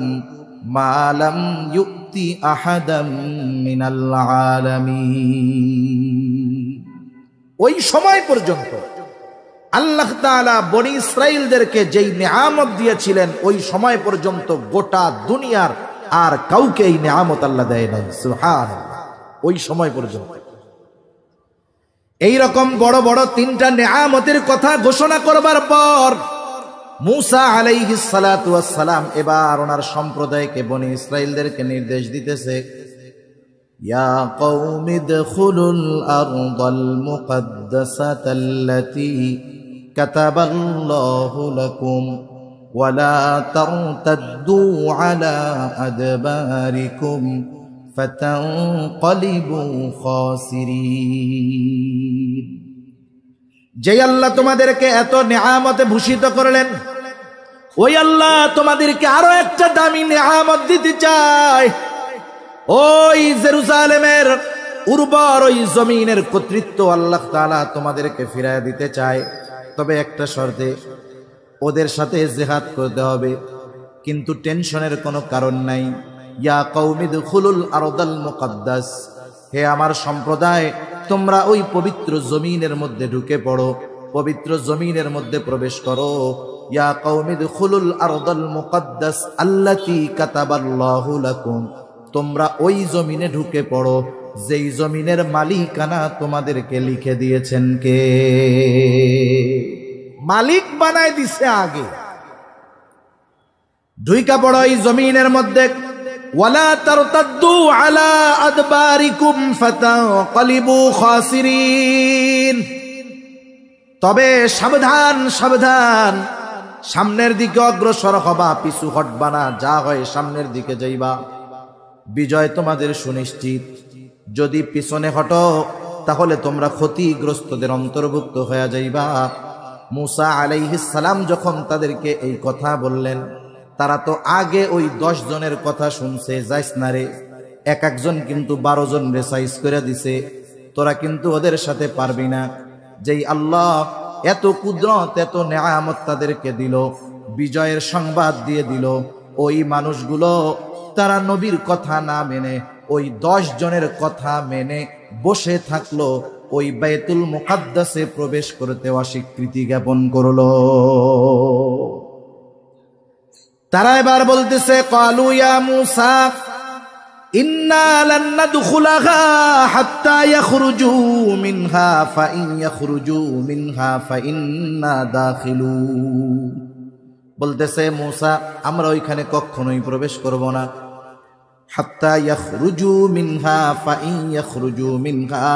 মা লাম ইউতি আহাদাম মিনাল আলামিন। ওই সময় পর্যন্ত আল্লাহ তাআলা বনি ইসরাইলদেরকে যেই নিয়ামত দিয়েছিলেন, ওই সময় পর্যন্ত গোটা দুনিয়ার আর কাউকে এই নিয়ামত আল্লাহ দেয় নাই। সুবহানাল্লাহ। ওই সময় পর্যন্ত এই রকম বড় বড় তিনটা নিয়ামতের কথা ঘোষণা করবার পর মূসা আলাইহিস সালাতু ওয়াস সালাম এবার ওনার সম্প্রদায়কে, বনি ইসরাইলদেরকে নির্দেশ দিতেছে, ইয়া কওমি দখুলুল আরদাল মুকদ্দাসাতাল্লাতী কাতাবাল্লাহু লাকুম ওয়া লা তারতাদ্দু আলা আদবারিকুম ফাতানকালিবু খাসিরিন। যে আল্লাহ তোমাদেরকে এত নিয়ামতে ভূষিত করলেন, ওই আল্লাহ তোমাদেরকে আরো একটা দামি নিয়ামত দিতে চায়। ওই জেরুজালেমের উর্বর ওই জমিনের কর্তৃত্ব আল্লাহ তাআলা তোমাদেরকে ফিরায় দিতে চায়। তবে একটা শর্তে, ওদের সাথে জিহাদ করতে হবে, কিন্তু টেনশনের কোনো কারণ নাই। ইয়া কওমি দুখুলুল আরদাল মুকদ্দাস, হে আমার সম্প্রদায়, তোমরা ওই পবিত্র জমিনের মধ্যে ঢুকে পড়ো, পবিত্র জমিনের মধ্যে প্রবেশ করো। ইয়া কওমি দুখুলুল আরদাল মুকদ্দাস আল্লাতী কাতাবাল্লাহু লাকুম, তোমরা ওই জমিনে ঢুকে পড়ো যেই জমিনের মালিকানা তোমাদেরকে লিখে দিয়েছেন কে? মালিক বানায় দিছে আগে। ঢুইকা পড়ো এই জমিনের মধ্যে। ওয়ালা তারতাদ্দু আলা আদবারিকুম ফাতানকালিবু খাসিরিন, তবে সাবধান সাবধান, সামনের দিকে অগ্রসর হবা, পিছু হটবা না। যা হয় সামনের দিকে যাইবা, বিজয় তোমাদের সুনিশ্চিত। যদি পিছনে হটো তাহলে তোমরা ক্ষতিগ্রস্তদের অন্তর্ভুক্ত হয়ে যাইবা। মূসা আলাইহিস সালাম যখন তাদেরকে এই কথা বললেন, তারা তো আগে ওই 10 জনের কথা শুনছে, যাইস না রে, এক একজন কিন্তু 12 জন রেসাইজ করে দিছে, তোরা কিন্তু ওদের সাথে পারবি না। যেই আল্লাহ এত কুদরত, এত নেয়ামত তাদেরকে দিল, বিজয়ের সংবাদ দিয়ে দিল, ওই মানুষগুলো তারা নবীর কথা না মেনে ওই 10 জনের কথা মেনে বসে থাকলো, ওই বাইতুল মুকাদ্দাসে প্রবেশ করতে অস্বীকৃতি জ্ঞাপন করলো। তারা এবার বলতেছে, ক্বালু ইয়া মূসা ইন্না লান নাদখুলাহা হাত্তা ইয়াখরুজু মিনহা ফাইন ইয়াখরুজু মিনহা ফাইন্না দাখিলুন। বলতেছে মূসা, আমরা ওইখানে কখনোই প্রবেশ করব না। হাত্তা ইয়াখরুজু মিনহা ফাইন ইয়াখরুজু মিনহা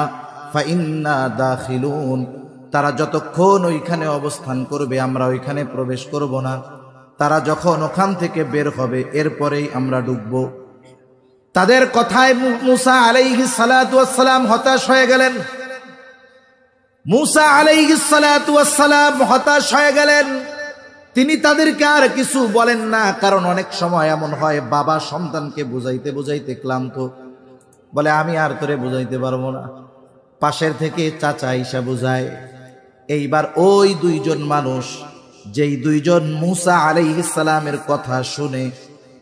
ফাইন্না দাখিলুন, তারা যতক্ষণ ওইখানে অবস্থান করবে আমরা ওইখানে প্রবেশ করব না। তারা যখন ওখান থেকে বের হবে এরপরেই আমরা ঢুকব। তাদের কথায় মূসা আলাইহিস সালাতু ওয়াস সালাম হতাশ হয়ে গেলেন। মূসা আলাইহিস সালাতু ওয়াস সালাম হতাশ হয়ে গেলেন। তিনি তাদেরকে আর কিছু বলেন না, কারণ অনেক সময় এমন হয় বাবা সন্তানকে বুঝাইতে বুঝাইতে ক্লান্ত, বলে আমি আর তোরে বুঝাইতে পারবো না, পাশের থেকে চাচা ঈশা বুঝায়। এইবার ওই 2 জন মানুষ, যেই 2 জন মূসা আলাইহিস সালামের কথা শুনে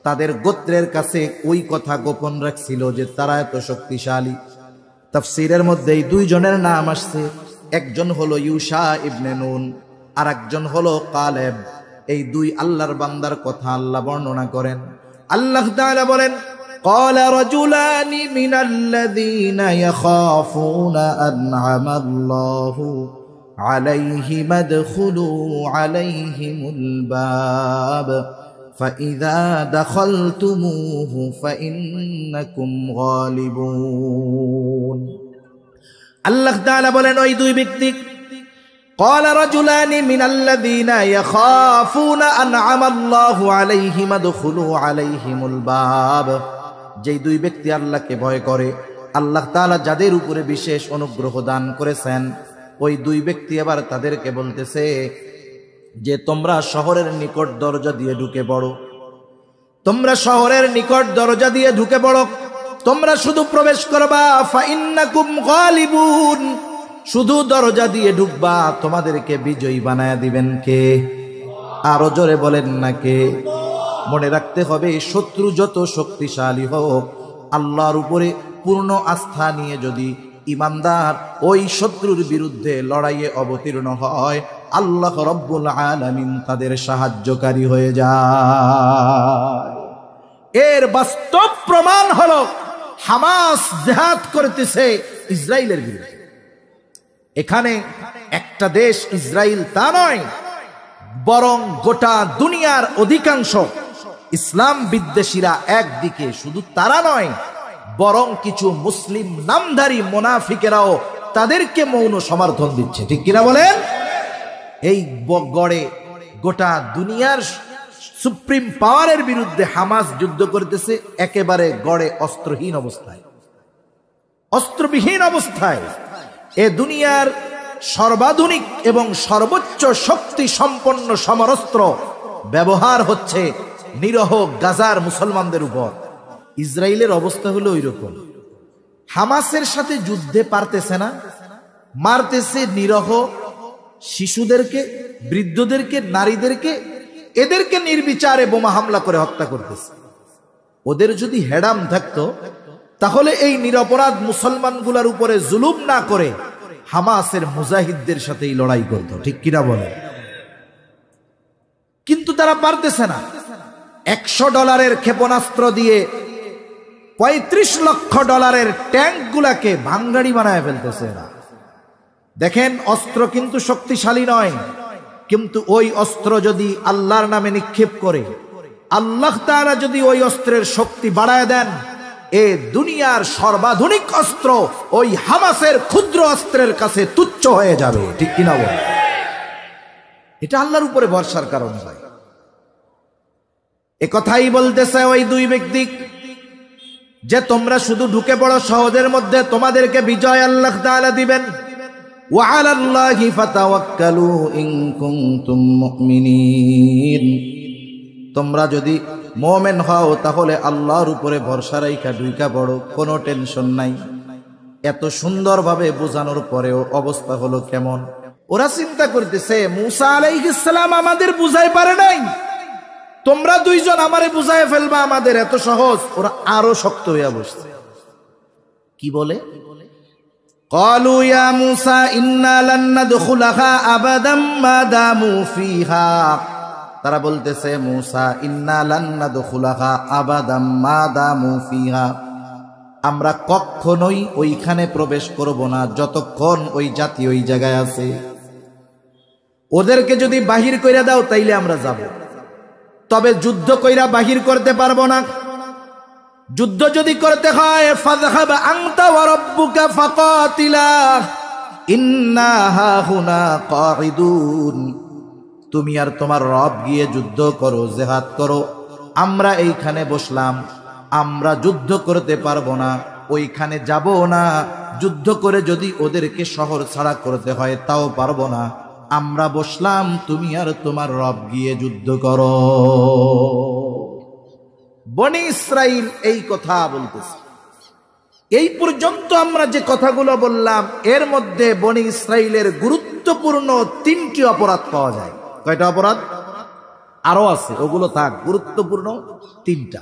তাদের গোত্রের কাছে ওই কথা গোপন রাখছিল যে তারা এত শক্তিশালী, তাফসীরের মধ্যে এই 2 জনের নাম আসছে। একজন হলো ইউশা ইবনে নুন, আর একজন হলো কালেব। এই 2 আল্লাহর বান্দার কথা আল্লাহ বর্ণনা করেন। আল্লাহ তাআলা বলেন, قال رجلان من الذين يخافون أنعم الله عليهم ادخلوا عليهم الباب فإذا دخلتموه فإنكم غالبون। আল্লাহ তাআলা বলেন, ওই 2 ব্যক্তি, قال رجلان من الذين يخافون أنعم الله عليهم ادخلوا عليهم الباب, যেই 2 ব্যক্তি আল্লাহকে ভয় করে, আল্লাহ তাআলা যাদের উপরে বিশেষ অনুগ্রহ দান করেছেন, ওই দুই ব্যক্তি এবার তাদেরকে বলতেছে যে তোমরা শহরের নিকট দরজা দিয়ে ঢুকে পড়ো, তোমরা শহরের নিকট দরজা দিয়ে ঢুকে পড়ো, তোমরা শুধু প্রবেশ করবা, ফাইন্নাকুম গালিবুন, শুধু দরজা দিয়ে ঢুকবা, তোমাদেরকে বিজয়ী বানায়া দিবেন কে? আরো জোরে বলেন না কে? মনে রাখতে হবে, শত্রু যত শক্তিশালী হোক, আল্লাহর উপরে পূর্ণ আস্থা নিয়ে যদি ইমানদার ওই শত্রুর বিরুদ্ধে লড়াইয়ে অবতীর্ণ হয়, আল্লাহ রব্বুল আলামিন তাদের সাহায্যকারী হয়ে যায়। এর বাস্তব প্রমাণ হলো হামাস জিহাদ করতেছে ইসরায়েলের বিরুদ্ধে। এখানে একটা দেশ ইসরায়েল তা নয়, বরং গোটা দুনিয়ার অধিকাংশ ইসলাম বিদ্বেষীরা একদিকে, শুধু তারা নয়, বরং কিছু মুসলিম নামধারী মুনাফিকেরাও তাদেরকে মৌন সমর্থন দিচ্ছে। ঠিক কিনা বলেন? এই গড়ে গোটা দুনিয়ার সুপ্রিম পাওয়ারের বিরুদ্ধে হামাস যুদ্ধ করতেছে একেবারে গড়ে অস্ত্রহীন অবস্থায়, অস্ত্রবিহীন অবস্থায়। এ দুনিয়ার সর্বাধুনিক এবং সর্বোচ্চ শক্তি সম্পন্ন সমরাস্ত্র ব্যবহার হচ্ছে নিরহ গাজার মুসলমানদের উপর। ইসরায়েলের অবস্থা হলো ওই রকম। হামাসের সাথে যুদ্ধে পারতেছে না, মারতেছে নিরহ শিশুদেরকে, বৃদ্ধদেরকে, নারীদেরকে, এদেরকে নির্বিচারে বোমা হামলা করে হত্যা করতেছে। ওদের যদি হেডাম থাকতো তাহলে এই নিরপরাধ মুসলমানগুলোর উপরে জুলুম না করে হামাসের মুজাহিদদের সাথেই লড়াই করত। ঠিক কিনা বলে? কিন্তু তারা পারতেছে না। $100 ক্ষেপণাস্ত্র দিয়ে $35 লক্ষ ট্যাঙ্ক গুলাকে ভাঙ্গাড়ি বানায় ফেলতেছে এরা। দেখেন, অস্ত্র কিন্তু শক্তিশালী নয়, কিন্তু ওই অস্ত্র যদি আল্লাহর নামে নিক্ষেপ করে, আল্লাহ তাআলা যদি ওই অস্ত্রের শক্তি বাড়ায় দেন, এ দুনিয়ার সর্বাধুনিক অস্ত্র ওই হামাসের ক্ষুদ্র অস্ত্রের কাছে তুচ্ছ হয়ে যাবে। ঠিক কিনা বল? এটা আল্লাহর উপরে ভরসার কারণে হয়। এ কথাই বলতেছে ওই দুই ব্যক্তি যে তোমরা শুধু ঢুকে পড়ো সহজের মধ্যে, তোমাদেরকে বিজয় আল্লাহ তাআলা দিবেন। ওয়া আলাল্লাহি ফাতাওয়াক্কালু ইন কুনতুম মুমিনিন, তোমরা যদি মুমিন হও তাহলে আল্লাহর উপরে ভরসা রাইখা ঢুকা পড়ো, কোনো টেনশন নাই। এত সুন্দরভাবে বোঝানোর পরেও অবস্থা হলো কেমন? ওরা চিন্তা করতেছে মূসা আলাইহিস সালাম আমাদের বুঝাই পারে নাই, তোমরা দুইজন আমারে বুঝায় ফেলবা, আমাদের এত সহজ। ওরা আরো শক্ত হইয়া বসছে। কি বলে? ক্বালু ইয়া মূসা ইন্না লান নাদখুলাহা আবাদাম মা দামু ফিহা, তারা বলতেছে মূসা ইন্না লান নাদখুলাহা আবাদাম মা দামু ফিহা, আমরা কখনোই ওইখানে প্রবেশ করব না যতক্ষণ ওই জাতি ওই জায়গায় আছে। ওদেরকে যদি বাহির কইরা দাও তাইলে আমরা যাব, তবে যুদ্ধ কইরা বাহির করতে পারবো না। যুদ্ধ যদি করতে হয় ফাযহাব আনতা ওয়া রাব্বুকা ফাকাতিলা ইন্না হাহুনা কাঈদুন, তুমি আর তোমার রব গিয়ে যুদ্ধ করো, জিহাদ করো, আমরা এইখানে বসলাম, আমরা যুদ্ধ করতে পারবো না, ওইখানে যাব না। যুদ্ধ করে যদি ওদেরকে শহর ছাড়া করতে হয় তাও পারবো না, আমরা বসলাম, তুমি আর তোমার রব গিয়ে যুদ্ধ করো। বনি ইসরাইল এই কথা বলতেছে। এই পর্যন্ত আমরা যে কথাগুলো বললাম এর মধ্যে বনি ইসরাইলের গুরুত্বপূর্ণ 3টি অপরাধ পাওয়া যায়। কয়টা অপরাধ? আরো আছে, ওগুলো থাক, গুরুত্বপূর্ণ 3টা।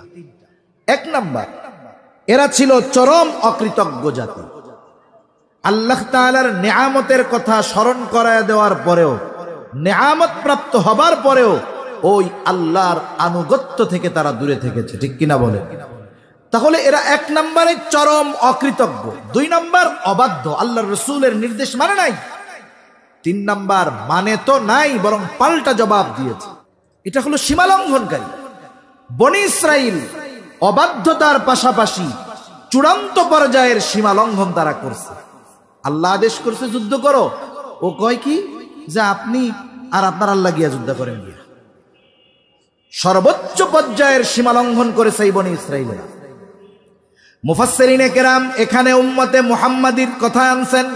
1 নাম্বার, এরা ছিল চরম অকৃতজ্ঞ জাতি। আল্লাহ তাআলার নেয়ামতের কথা স্মরণ করায় দেওয়ার পরেও, নেয়ামত প্রাপ্ত হবার পরেও ওই আল্লাহর আনুগত্য থেকে তারা দূরে থেকেছে। ঠিক কিনা বলে? তাহলে এরা 1 নম্বরে চরম অকৃতজ্ঞ, 2 নম্বর অবাধ্য, আল্লাহর রাসূলের নির্দেশ মানে নাই, 3 নম্বর মানে তো নাই বরং পাল্টা জবাব দিয়েছে। এটা হলো সীমা লঙ্ঘনকারী। বনি ইসরাইল অবাধ্যতার পাশাপাশি চূড়ান্ত পর্যায়ের সীমা লঙ্ঘন তারা করছে। আল্লাহ আদেশ করছে যুদ্ধ করো, ও কয় কি যে আপনি আর আপনার আল্লাহ গিয়া যুদ্ধ করেন গিয়া। সর্বোচ্চ পর্যায়ের সীমা লঙ্ঘন করেছে এই বনি ইসরাইলেরা। মুফাসসিরিনে কেরাম এখানে উম্মতে মুহাম্মাদির কথা আনছেন।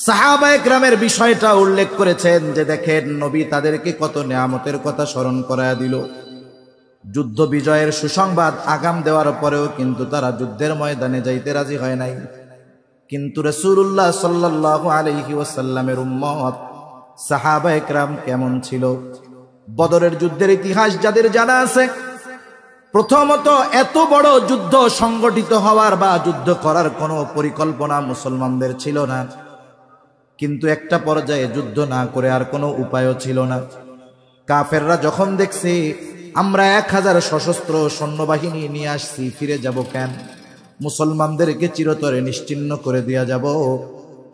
সাহাবায়ে কেরামের বিষয়টা উল্লেখ করেছেন যে দেখেন নবী তাদেরকে কত নিয়ামতের কথা স্মরণ করায়া দিল। যুদ্ধ বিজয়ের সুসংবাদ আগাম দেওয়ার পরেও কিন্তু তারা যুদ্ধের ময়দানে যাইতে রাজি হয় নাই। কিন্তু রাসূলুল্লাহ সাল্লাল্লাহু আলাইহি ওয়াসাল্লামের উম্মত সাহাবায়ে কেরাম কেমন ছিল? বদরের যুদ্ধের ইতিহাস যাদের জানা আছে, প্রথমত এত বড় যুদ্ধ সংগঠিত হওয়ার বা যুদ্ধ করার কোনো পরিকল্পনা মুসলমানদের ছিল না। কিন্তু একটা পর্যায়ে যুদ্ধ না করে আর কোনো উপায়ও ছিল না। কাফেররা যখন দেখছে আমরা 1000 সশস্ত্র সৈন্যবাহিনী নিয়ে আসছি, ফিরে যাব কেন? মুসলমানদেরকে চিরতরে নিশ্চিহ্ন করে দেয়া যাব।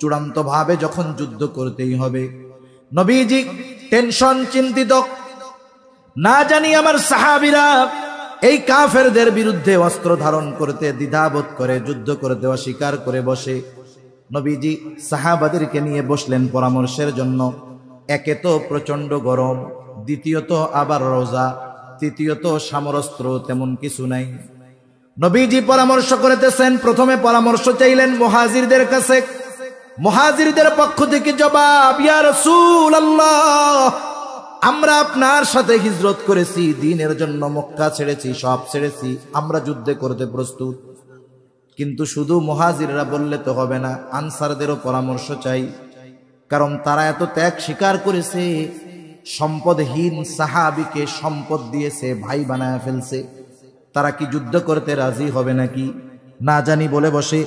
চূড়ান্তভাবে যখন যুদ্ধ করতেই হবে, নবীজি টেনশন, চিন্তিত। না জানি আমার সাহাবীরা এই কাফেরদের বিরুদ্ধে অস্ত্র ধারণ করতে দ্বিধাবোধ করে যুদ্ধ করতে অস্বীকার করে বসে। নবীজি সাহাবাদেরকে নিয়ে বসলেন পরামর্শের জন্য। একে তো প্রচন্ড গরম, দ্বিতীয়ত আবার রোজা, তৃতীয়ত সামরস্ত্র তেমন কিছু নাই। নবীজি পরামর্শ করতেছেন। প্রথমে পরামর্শ চাইলেন মুহাজিরদের কাছে। মুহাজিরদের পক্ষ থেকে জবাব, ইয়া রাসূলুল্লাহ, আমরা আপনার সাথে হিজরত করেছি, দ্বীনের জন্য মক্কা ছেড়েছি, সব ছেড়েছি, আমরা যুদ্ধে করতে প্রস্তুত। কিন্তু শুধু মুহাজিররা বললে তো হবে না, আনসারদেরও পরামর্শ চাই। কারণ তারা এত ত্যাগ স্বীকার করেছে, সম্পদহীন সাহাবীকে সম্পদ দিয়েছে, ভাই বানায় ফেলছে। তারা কি যুদ্ধ করতে রাজি হবে নাকি? না জানি বলে বসে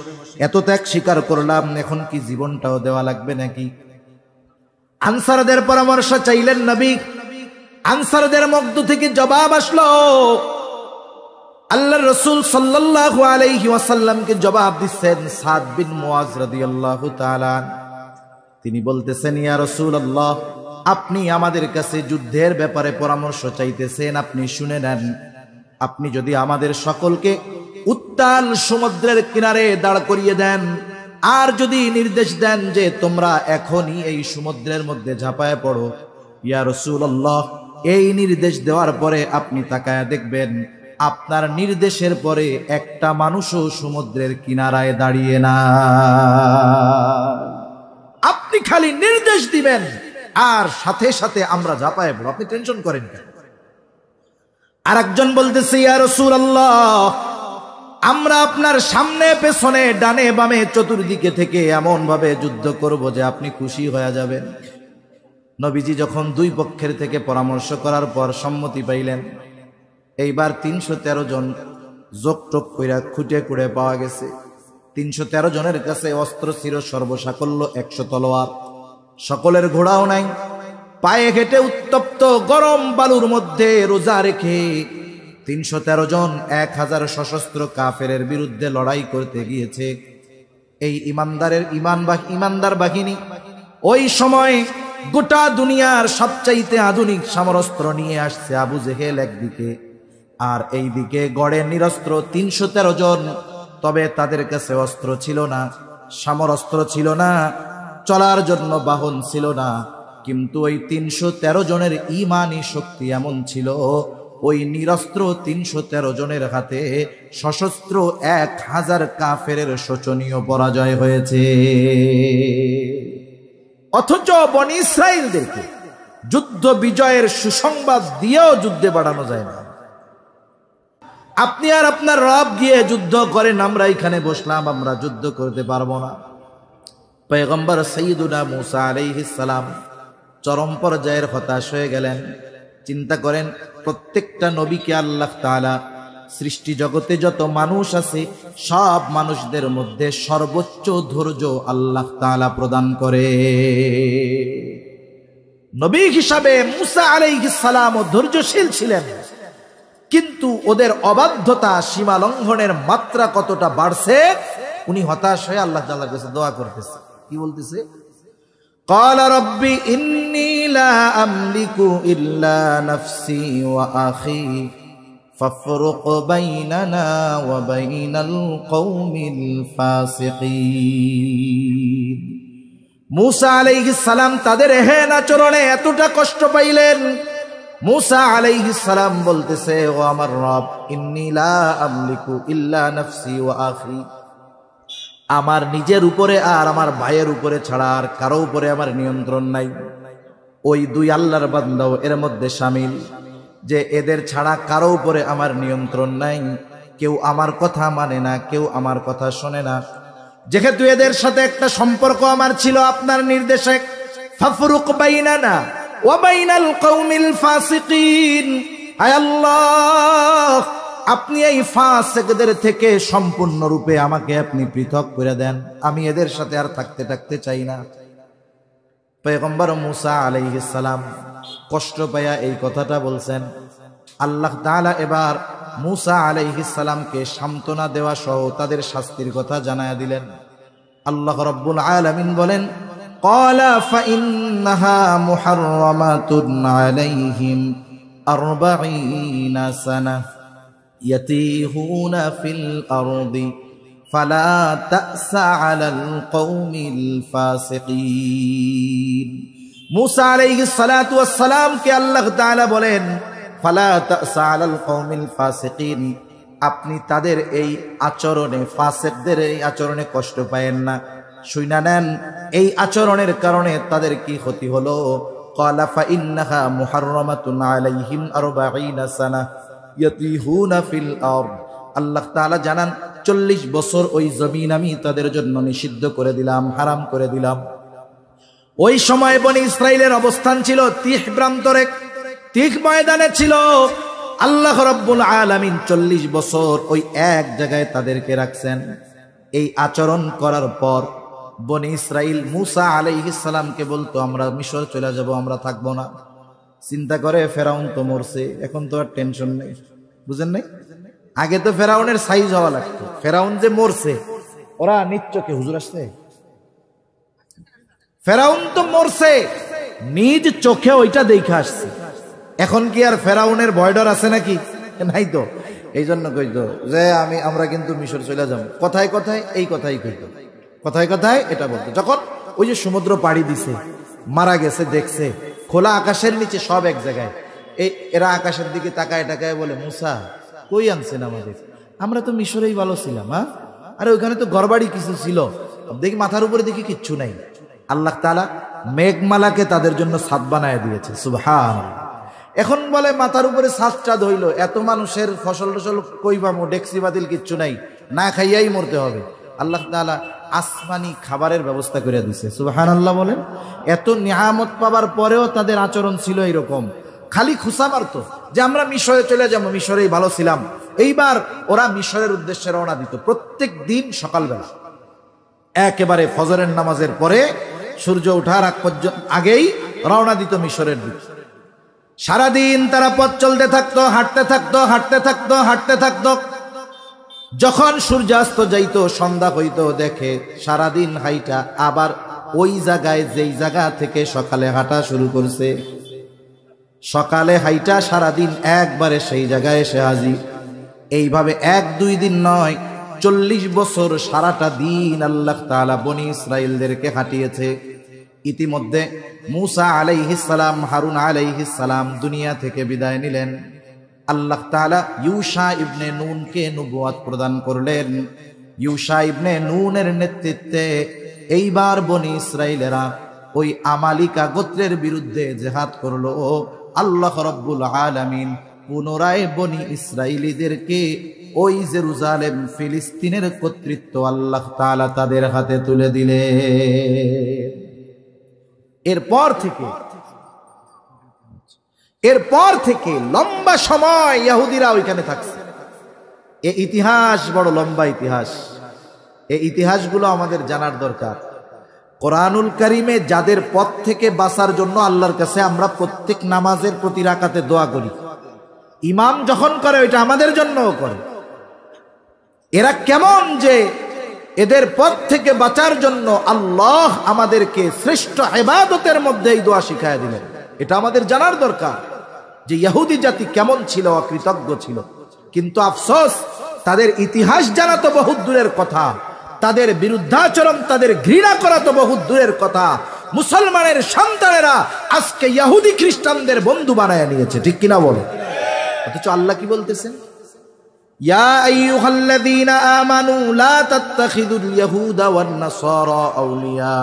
এত ত্যাগ স্বীকার করলাম, এখন কি জীবনটাও দেওয়া লাগবে নাকি? আনসারদের পরামর্শ চাইলেন নবী। আনসারদের মধ্য থেকে জবাব আসলো। আল্লাহর রাসূল সাল্লাল্লাহু আলাইহি ওয়াসাল্লামকে জবাব দিচ্ছেন সাদ বিন মুআজ রাদিয়াল্লাহু তাআলা। তিনি বলতেছেন, ইয়া রাসূলুল্লাহ, আপনি আমাদের কাছে যুদ্ধের ব্যাপারে পরামর্শ চাইতেছেন, আপনি শুনে নেন। আপনি যদি আমাদের সকলকে উত্তাল সমুদ্রের কিনারে দাঁড় করিয়ে দেন, আর যদি নির্দেশ দেন যে তোমরা এখনই এই সমুদ্রের মধ্যে ঝাঁপায় পড়ো, ইয়া রাসূলুল্লাহ, এই নির্দেশ দেওয়ার পরে আপনি তাকায়া দেখবেন আপনার নির্দেশের পরে একটা মানুষও সমুদ্রের কিনারায় দাঁড়িয়ে না। আপনি খালি নির্দেশ দিবেন আর সাথে সাথে আমরা ঝাঁপায় পড়ব, আপনি টেনশন করেন কেন? আরেকজন বলতেছে, ইয়া রাসূলুল্লাহ, আমরা আপনার সামনে পেছনে ডানে বামে চতুর্দিকে থেকে এমন ভাবে যুদ্ধ করব যে আপনি খুশি হয়ে যাবেন। নবীজি যখন দুই পক্ষের থেকে পরামর্শ করার পর সম্মতি পাইলেন, এইবার 313 জন যোগটোক কইরা খুঁটে কুড়ে পাওয়া গেছে। 313 জনের কাছে অস্ত্র ছিল সর্বসাকল্য 100 তলোয়ার। সকলের ঘোড়াও নাই। পায়ে হেঁটে উত্তপ্ত গরম বালুর মধ্যে রোজা রেখে 313 জন 1000 সশস্ত্র কাফেরের বিরুদ্ধে লড়াই করতে গিয়েছে। এই ইমানদার বাহিনী ওই সময় গোটা দুনিয়ার সবচাইতে আধুনিক সমরস্ত্র নিয়ে আসছে আবু জেহেল একদিকে, আর এইদিকে গড়ে নিরস্ত্র 313 জন। তবে তাদের কাছে অস্ত্র ছিল না, সমরস্ত্র ছিল না, চলার জন্য বাহন ছিল না। কিন্তু ওই 313 জনের ঈমানি শক্তি এমন ছিল, ওই নিরস্ত্র 313 জনের হাতে সশস্ত্র 1000 কাফেরের শোচনীয় পরাজয় হয়েছে। অথচ বনী ইসরাইলদেরকে যুদ্ধ বিজয়ের সুসংবাদ দিয়েও যুদ্ধে বাড়ানো যায় না। আপনি আর আপনার রব গিয়ে যুদ্ধ করেন, আমরা এখানে বসলাম, আমরা যুদ্ধ করতে পারবো না। পয়গম্বর সাইয়্যিদুনা মুসা আলাইহিস সালাম চরম পর্যায়ের হতাশ হয়ে গেলেন। চিন্তা করেন, প্রত্যেকটা নবীকে আল্লাহ তাআলা সৃষ্টি জগতে যত মানুষ আছে সব মানুষদের মধ্যে সর্বোচ্চ ধৈর্য আল্লাহ তাআলা প্রদান করে। নবী হিসাবে মুসা আলাইহিস সালাম ধৈর্যশীল ছিলেন, কিন্তু ওদের অবাধ্যতা, সীমা লঙ্ঘনের মাত্রা কতটা বাড়ছে, উনি হতাশ হয়ে আল্লাহ তাআলার কাছে দোয়া করতেছে। কি বলতেছে? قال رب إني لا أملك إلا نفسي وأخي فافرق بيننا وبين القوم الفاسقين। মুসা আলাইহিস সালাম তাদের এহেন আচরণে এতটা কষ্ট পাইলেন। মুসা আলাইহিস সালাম বলতেছে, ও আমার রব, ইন্নী লা আমলিকু ইল্লা নাফসি ওয়া আখি, আমার নিজের উপরে আর আমার ভাইয়ের উপরে ছাড়া আর কারো উপরে আমার নিয়ন্ত্রণ নাই। ওই দুই আল্লাহর বান্দাও এর মধ্যে শামিল, যে এদের ছাড়া কারো উপরে আমার নিয়ন্ত্রণ নাই, কেউ আমার কথা মানে না, কেউ আমার কথা শোনে না। যেহেতু এদের সাথে একটা সম্পর্ক আমার ছিল আপনার নির্দেশে, ফাফরুক বাইনানা ওয়া বাইনাল কওমিল ফাসিকিন, আয় আল্লাহ আপনি এই ফাসিকদের থেকে সম্পূর্ণরূপে আমাকে আপনি পৃথক করে দেন, আমি এদের সাথে আর থাকতে চাই না। পয়গম্বর মুসা আলাইহিস সালাম কষ্ট পায়া এই কথাটা বলছেন। আল্লাহ তাআলা এবার মুসা আলাইহিস সালামকে সান্ত্বনা দেওয়া সহ তাদের শাস্তির কথা জানায়া দিলেন। আল্লাহ রাব্বুল আলামিন বলেন, ক্বালা ফাইন্নাহা মুহাররামাতুন আলাইহিম 40 সানা ইয়াতিহুনা ফিল আরদি ফালা তা'সা আলাল কওমিল ফাসিকিন। মুসা আলাইহিস সালাতু ওয়াস সালাম কে আল্লাহ তাআলা বলেন, ফালা তা'সা আলাল কওমিল ফাসিকিন, আপনি তাদের এই আচরণে, ফাসিকদের এই আচরণে কষ্ট পায়েন না। শুইনা নেন এই আচরণের কারণে তাদের কি ক্ষতি হলো। ক্বালা ফাইন্নাহা মুহাররামাতুন আলাইহিম 40 সানা ইয়াতিহুনা ফিল আরদ, আল্লাহ তাআলা জানান 40 বছর ওই জমিন আমি তাদের জন্য নিষিদ্ধ করে দিলাম, হারাম করে দিলাম। ওই সময় বনি ইসরাইলের অবস্থান ছিল তিহ প্রান্তরে, তিহ ময়দানে ছিল। আল্লাহ রাব্বুল আলামিন 40 বছর ওই এক জায়গায় তাদেরকে রাখছেন। এই আচরণ করার পর বনি ইসরাইল মুসা আলাইহিস সালামকে বলতো, আমরা মিশর চলে যাব, আমরা থাকবো না। চিন্তা করে ফেরাউন তো মরছে, এখন তো আর টেনশন নেই। বুঝেন নাই? আগে তো ফেরাউনের সাইজ হওয়া লাগতো, ফেরাউন যে মরছে ওরা নিশ্চকে হুজুর আসছে, ফেরাউন তো মরছে নিজ চোখে ওইটা দেখে আসছে। এখন কি আর ফেরাউনের ভয় ডর আছে নাকি? নাই তো। এই জন্য কইতো যে আমরা কিন্তু মিশর চলে যাব। কথায় কথায় এই কথাই কইতো, কথায় কথায় এটা বলতো। যখন ওই যে সমুদ্র পাড়ি দিছে, মারা গেছে, দেখছে খোলা আকাশের নিচে সব এক জায়গায়, এরা আকাশের দিকে তাকায় তাকায় বলে, মুসা কই আনছেন আমাদের, আমরা তো মিশরেই ভালো ছিলাম। হ্যাঁ, আরে ওইখানে তো ঘরবাড়ি কিছু ছিল, দেখি মাথার উপরে দেখি কিচ্ছু নাই। আল্লাহ তাআলা মেঘমালাকে তাদের জন্য ছাদ বানায় দিয়েছে। সুবহানাল্লাহ। এখন বলে মাথার উপরে ছাদটা ধইল, এত মানুষের ফসল টসল কই পাবো, ডেক্সি বাতিল কিচ্ছু নাই, না খাইয়াই মরতে হবে। আল্লাহ তাআলা আসমানি খাবারের ব্যবস্থা করে দিছে। সুবহানাল্লাহ বলেন। এত নিয়ামত পাবার পরেও তাদের আচরণ ছিল এরকম, খালি খুশা মারতো যে আমরা মিশরে চলে যাবো, মিশরেই ভালো ছিলাম। এইবার ওরা মিশরের উদ্দেশ্যে রওনা দিত প্রত্যেক দিন সকালবেলা, একেবারে ফজরের নামাজের পরে সূর্য ওঠার আগ পর্যন্ত আগেই রওনা দিত মিশরের দিকে। সারাদিন তারা পথ চলতে থাকতো, হাঁটতে থাকতো, হাঁটতে থাকতো, হাঁটতে থাকতো। যখন সূর্যাস্ত যাইতো, সন্ধ্যা হইতো, দেখে সারাদিন হাইটা আবার ওই জায়গায় যেই জায়গা থেকে সকালে হাঁটা শুরু করছে, সকালে হাইটা সারাদিন একবারে সেই জায়গায় এসে হাজির। এইভাবে 1-2 দিন নয়, 40 বছর সারাটা দিন আল্লাহ তাআলা বনি ইসরাইলদেরকে হাঁটিয়েছে। ইতিমধ্যে মুসা আলাইহিস সালাম, হারুন আলাইহিস সালাম দুনিয়া থেকে বিদায় নিলেন। আল্লাহ তাআলা ইউশা ইবনে নুনকে নবুয়ত প্রদান করলেন। ইউশা ইবনে নুনের নেতৃত্বে এইবার বনি ইসরাইলেরা ওই আমালিকা গোত্রের বিরুদ্ধে জিহাদ করলো। আল্লাহ রাব্বুল আলামিন পুনরায় বনি ইসরাইলীদেরকে ওই জেরুজালেম, ফিলিস্তিনের কর্তৃত্ব আল্লাহ তাআলা তাদের হাতে তুলে দিলেন। এরপর থেকে লম্বা সময় ইহুদিরা ওইখানে থাকছে। এই ইতিহাস বড় লম্বা ইতিহাস, এই ইতিহাসগুলো আমাদের জানার দরকার। কোরআনুল কারীমে যাদের পথ থেকে বাঁচার জন্য আল্লাহর কাছে আমরা প্রত্যেক নামাজের প্রতি রাকাতে দোয়া করি, ইমাম যখন করে ওইটা আমাদের জন্যও করে। এরা কেমন যে এদের পথ থেকে বাঁচার জন্য আল্লাহ আমাদেরকে শ্রেষ্ঠ ইবাদতের মধ্যে এই দোয়া শিখায় দিলেন। এটা আমাদের জানার দরকার যে ইহুদি জাতি কেমন ছিল, অকৃতজ্ঞ ছিল। কিন্তু আফসোস, তাদের ইতিহাস জানা তো বহুত দূরের কথা, তাদের বিরুদ্ধাচরণ, তাদের ঘৃণা করা তো বহুত দূরের কথা। মুসলমানের সন্তানেরা আজকে ইহুদি খ্রিস্টানদের বন্ধু বানায় নিয়েছে, ঠিক কিনা বলে? অথচ আল্লাহ কি বলতেছেন? ইয়া আইয়ুহাল্লাযীনা আমানু লা তাত্তাখিযুল ইয়াহুদা ওয়ান নাসারা আউলিয়া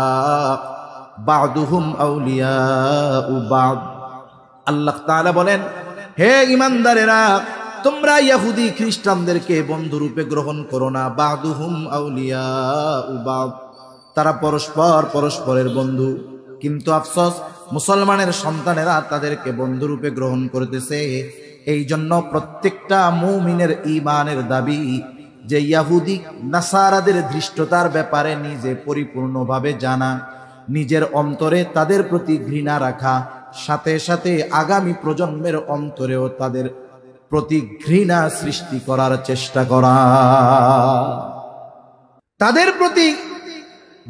বা'দুহুম আউলিয়াউ বা'দ। আল্লাহ তাআলা বলেন, হে ঈমানদারেরা, তোমরা ইহুদি খ্রিস্টানদেরকে বন্ধুরূপে গ্রহণ করো না। বা'দুহুম আউলিয়াউ বা'দ, তারা পরস্পর পরস্পরের বন্ধু। কিন্তু আফসোস, মুসলমানের সন্তানেরা তাদেরকে বন্ধুরূপে গ্রহণ করতেছে। এই জন্য প্রত্যেকটা মুমিনের ঈমানের দাবি যে ইহুদি নাসারাদের ধৃষ্টতার ব্যাপারে নিজে পরিপূর্ণভাবে জানা, নিজের অন্তরে তাদের প্রতি ঘৃণা রাখা, সাথে সাথে আগামী প্রজন্মের অন্তরেও তাদের প্রতি ঘৃণা সৃষ্টি করার চেষ্টা করা, তাদের প্রতি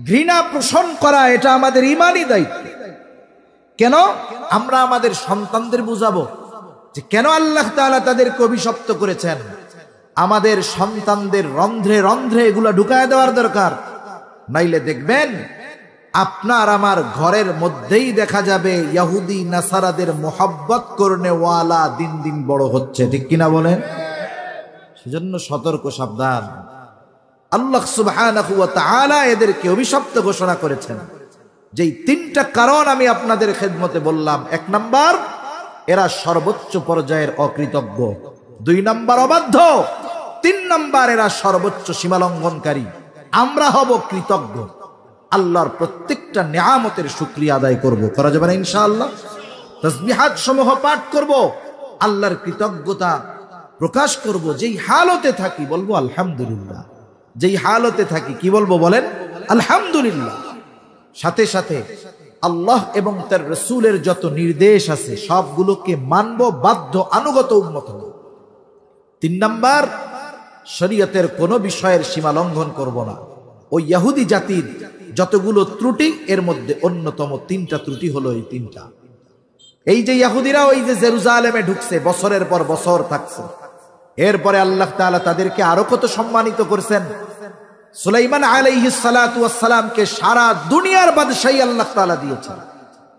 ঘৃণা পোষণ করা, এটা আমাদের ঈমানি দায়িত্ব। কেন? আমরা আমাদের সন্তানদের বুঝাবো যে কেন আল্লাহ তাআলা তাদেরকে অভিশপ্ত করেছেন। আমাদের সন্তানদের রন্ধ্রে রন্ধ্রে এগুলা ঢুকায় দেওয়ার দরকার। নাইলে দেখবেন আপনার আমার ঘরের মধ্যেই দেখা যাবে ইহুদি নাসারাদের মোহাব্বত করনেওয়ালা দিন দিন বড় হচ্ছে, ঠিক কিনা বলেন? সেজন্য সতর্ক, সাবধান। আল্লাহ সুবহানাহু ওয়া তাআলা এদেরকে অভিশপ্ত ঘোষণা করেছেন। যেই তিনটা কারণ আমি আপনাদের খেদমতে বললাম, 1 নাম্বার, এরা সর্বোচ্চ পর্যায়ের অকৃতজ্ঞ। 2 নাম্বার, অবাধ্য। 3 নাম্বার, এরা সর্বোচ্চ সীমালঙ্ঘনকারী। আমরা হব কৃতজ্ঞ, আল্লাহর প্রত্যেকটা নিয়ামতের শুকরিয়া আদায় করব। করা যাবে না ইনশাআল্লাহ? তাসবিহাত সমূহ পাঠ করব, আল্লাহর কৃতজ্ঞতা প্রকাশ করব। যেই হালতে থাকি বলবো আলহামদুলিল্লাহ। যেই হালতে থাকি কি বলবো বলেন? আলহামদুলিল্লাহ। সাথে সাথে আল্লাহ এবং তার রাসূলের যত নির্দেশ আছে সবগুলোকে মানব, বাধ্য, আনুগত উম্মত হব। 3 নাম্বার, শরীয়তের কোনো বিষয়ের সীমা লঙ্ঘন করব না। ওই ইহুদি জাতির যতগুলো ত্রুটি, এর মধ্যে অন্যতম 3টা ত্রুটি হলো এই 3টা। এই যে ইহুদিরা ওই যে জেরুজালেমে ঢুকছে, বছরের পর বছর থাকছে, এরপরে আল্লাহ তাআলা তাদেরকে আরো কত সম্মানিত করেছেন। সুলাইমান আলাইহিস সালাতু ওয়াস সালামকে সারা দুনিয়ার বাদশাহী আল্লাহ তাআলা দিয়েছেন।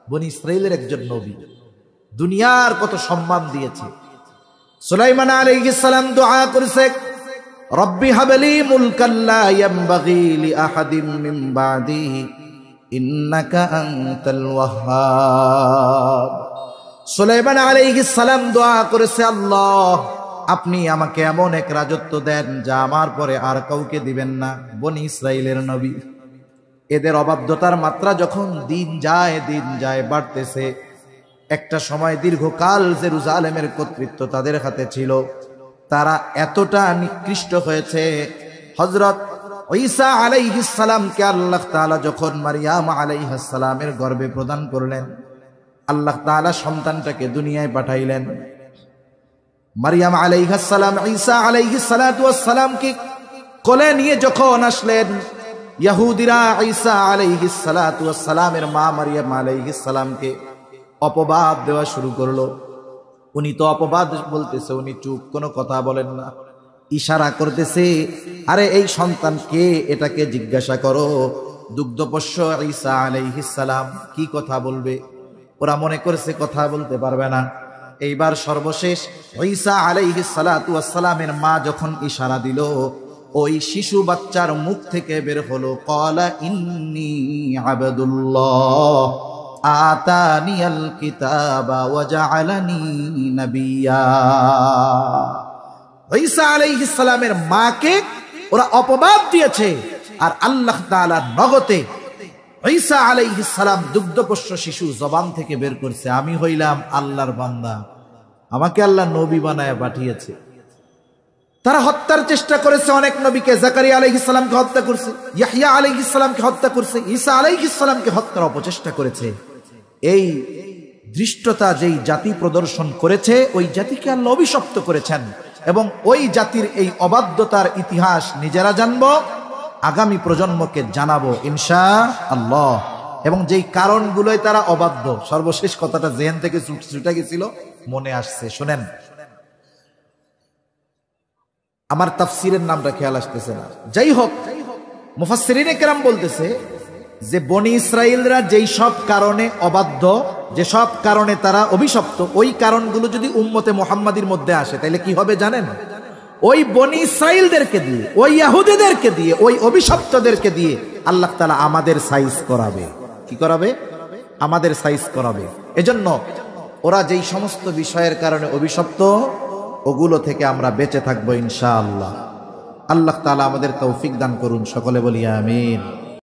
বনি ইসরাইলের একজন নবী, দুনিয়ার কত সম্মান দিয়েছে। সুলাইমান আলাইহিস সালাম দোয়া করেছে, রব্বি হাবলি মুলকান লা ইয়ানবাগি লিআহাদিন মিন বাদি ইন্নাকা আনতাল ওয়াহ্হাব। সুলাইমান আলাইহিস সালাম দোয়া করেছে, আল্লাহ আপনি আমাকে এমন এক রাজত্ব দেন যা আমার পরে আর কাউকে দিবেন না। বনি ইসরাইলের নবী, এদের অবাধ্যতার মাত্রা যখন দিন যায় বাড়তেছে, একটা সময় দীর্ঘকাল জেরুজালেমের কর্তৃত্ব তাদের হাতে ছিল। তারা এতটা নিকৃষ্ট হয়েছে, হযরত ঈসা আলাইহিস সালামকে আল্লাহ তাআলা যখন মারিয়াম আলাইহিস সালামের গর্ভে প্রদান করলেন, আল্লাহ তাআলা সন্তানটাকে দুনিয়ায় পাঠাইলেন। মারিয়াম আলাইহিস সালাম ঈসা আলাইহিস সালাতু ওয়াস সালামকে কোলে নিয়ে যখন আসলেন, ইহুদিরা ঈসা আলাইহিস সালাতু ওয়াস সালামের মা মারিয়াম আলাইহিস সালামকে অপবাদ দেওয়া শুরু করলো। উনি তো অপবাদ বলতেছে, উনি চুপ, কোনো কথা বলেন না, ইশারা করতেছে, আরে এই সন্তান কে, এটাকে জিজ্ঞাসা করো। দুগ্ধপোষ্য ঈসা আলাইহিস সালাম কি কথা বলবে? ওরা মনে করছে কথা বলতে পারবে না। এইবার সর্বশেষ ঈসা আলাইহিস সালাতু ওয়াস সালামের মা যখন ইশারা দিল, ওই শিশু বাচ্চার মুখ থেকে বের হলো, ক্বালা ইন্নী আবদুল্লাহ আতানিয়াল কিতাবা ওয়া জাআলানি নাবিয়্যা। ঈসা আলাইহিস সালামের মাকে ওরা অপবাদ দিয়েছে, আর আল্লাহ তাআলা নগতে ঈসা আলাইহিস সালাম দুগ্ধপোষ্য শিশু জবান থেকে বের করছে, আমি হইলাম আল্লাহর বান্দা, আমাকে আল্লাহ নবী বানায় পাঠিয়েছে। তারা হত্যার চেষ্টা করেছে অনেক নবীকে। জাকারিয়া আলাইহিস সালামকে হত্যা করছে, ইয়াহইয়া আলাইহিস সালামকে হত্যা করছে, ঈসা আলাইহিস সালামকে হত্যার অপচেষ্টা করেছে। এই ধৃষ্টতা যেই জাতি প্রদর্শন করেছে, ওই জাতিকে আল্লাহ অভিশপ্ত করেছেন। এবং ওই জাতির এই অবাধ্যতার ইতিহাস নিজেরা জানবো, আগামী প্রজন্মকে জানাবো ইনশাআল্লাহ। এবং যেই কারণগুলোই তারা অবাধ্য, সর্বশেষ কথাটা জেহেন থেকে ছুটে গেছিল, মনে আসছে, শুনেন। আমার তাফসিরের নামটা খেয়াল আসতেছে না, যাই হোক, মুফাসসিরিনে কেরাম বলতেছে যে বনি ইসরাইলরা যেই সব কারণে অবাধ্য, যে সব কারণে তারা অভিশপ্ত, ওই কারণগুলো যদি উম্মতে মুহাম্মাদির মধ্যে আসে তাহলে কি হবে জানেন? ওই বনি ইসরাইলদেরকে দিয়ে, ওই ইহুদিদেরকে দিয়ে, ওই অভিশপ্তদেরকে দিয়ে আল্লাহ তাআলা আমাদের সাইজ করাবে। কি করাবে? আমাদের সাইজ করাবে। এজন্য ওরা যেই সমস্ত বিষয়ের কারণে অভিশপ্ত, ওগুলো থেকে আমরা বেঁচে থাকবো ইনশাআল্লাহ। আল্লাহ তাআলা আমাদের তৌফিক দান করুন, সকলে বলি আমিন।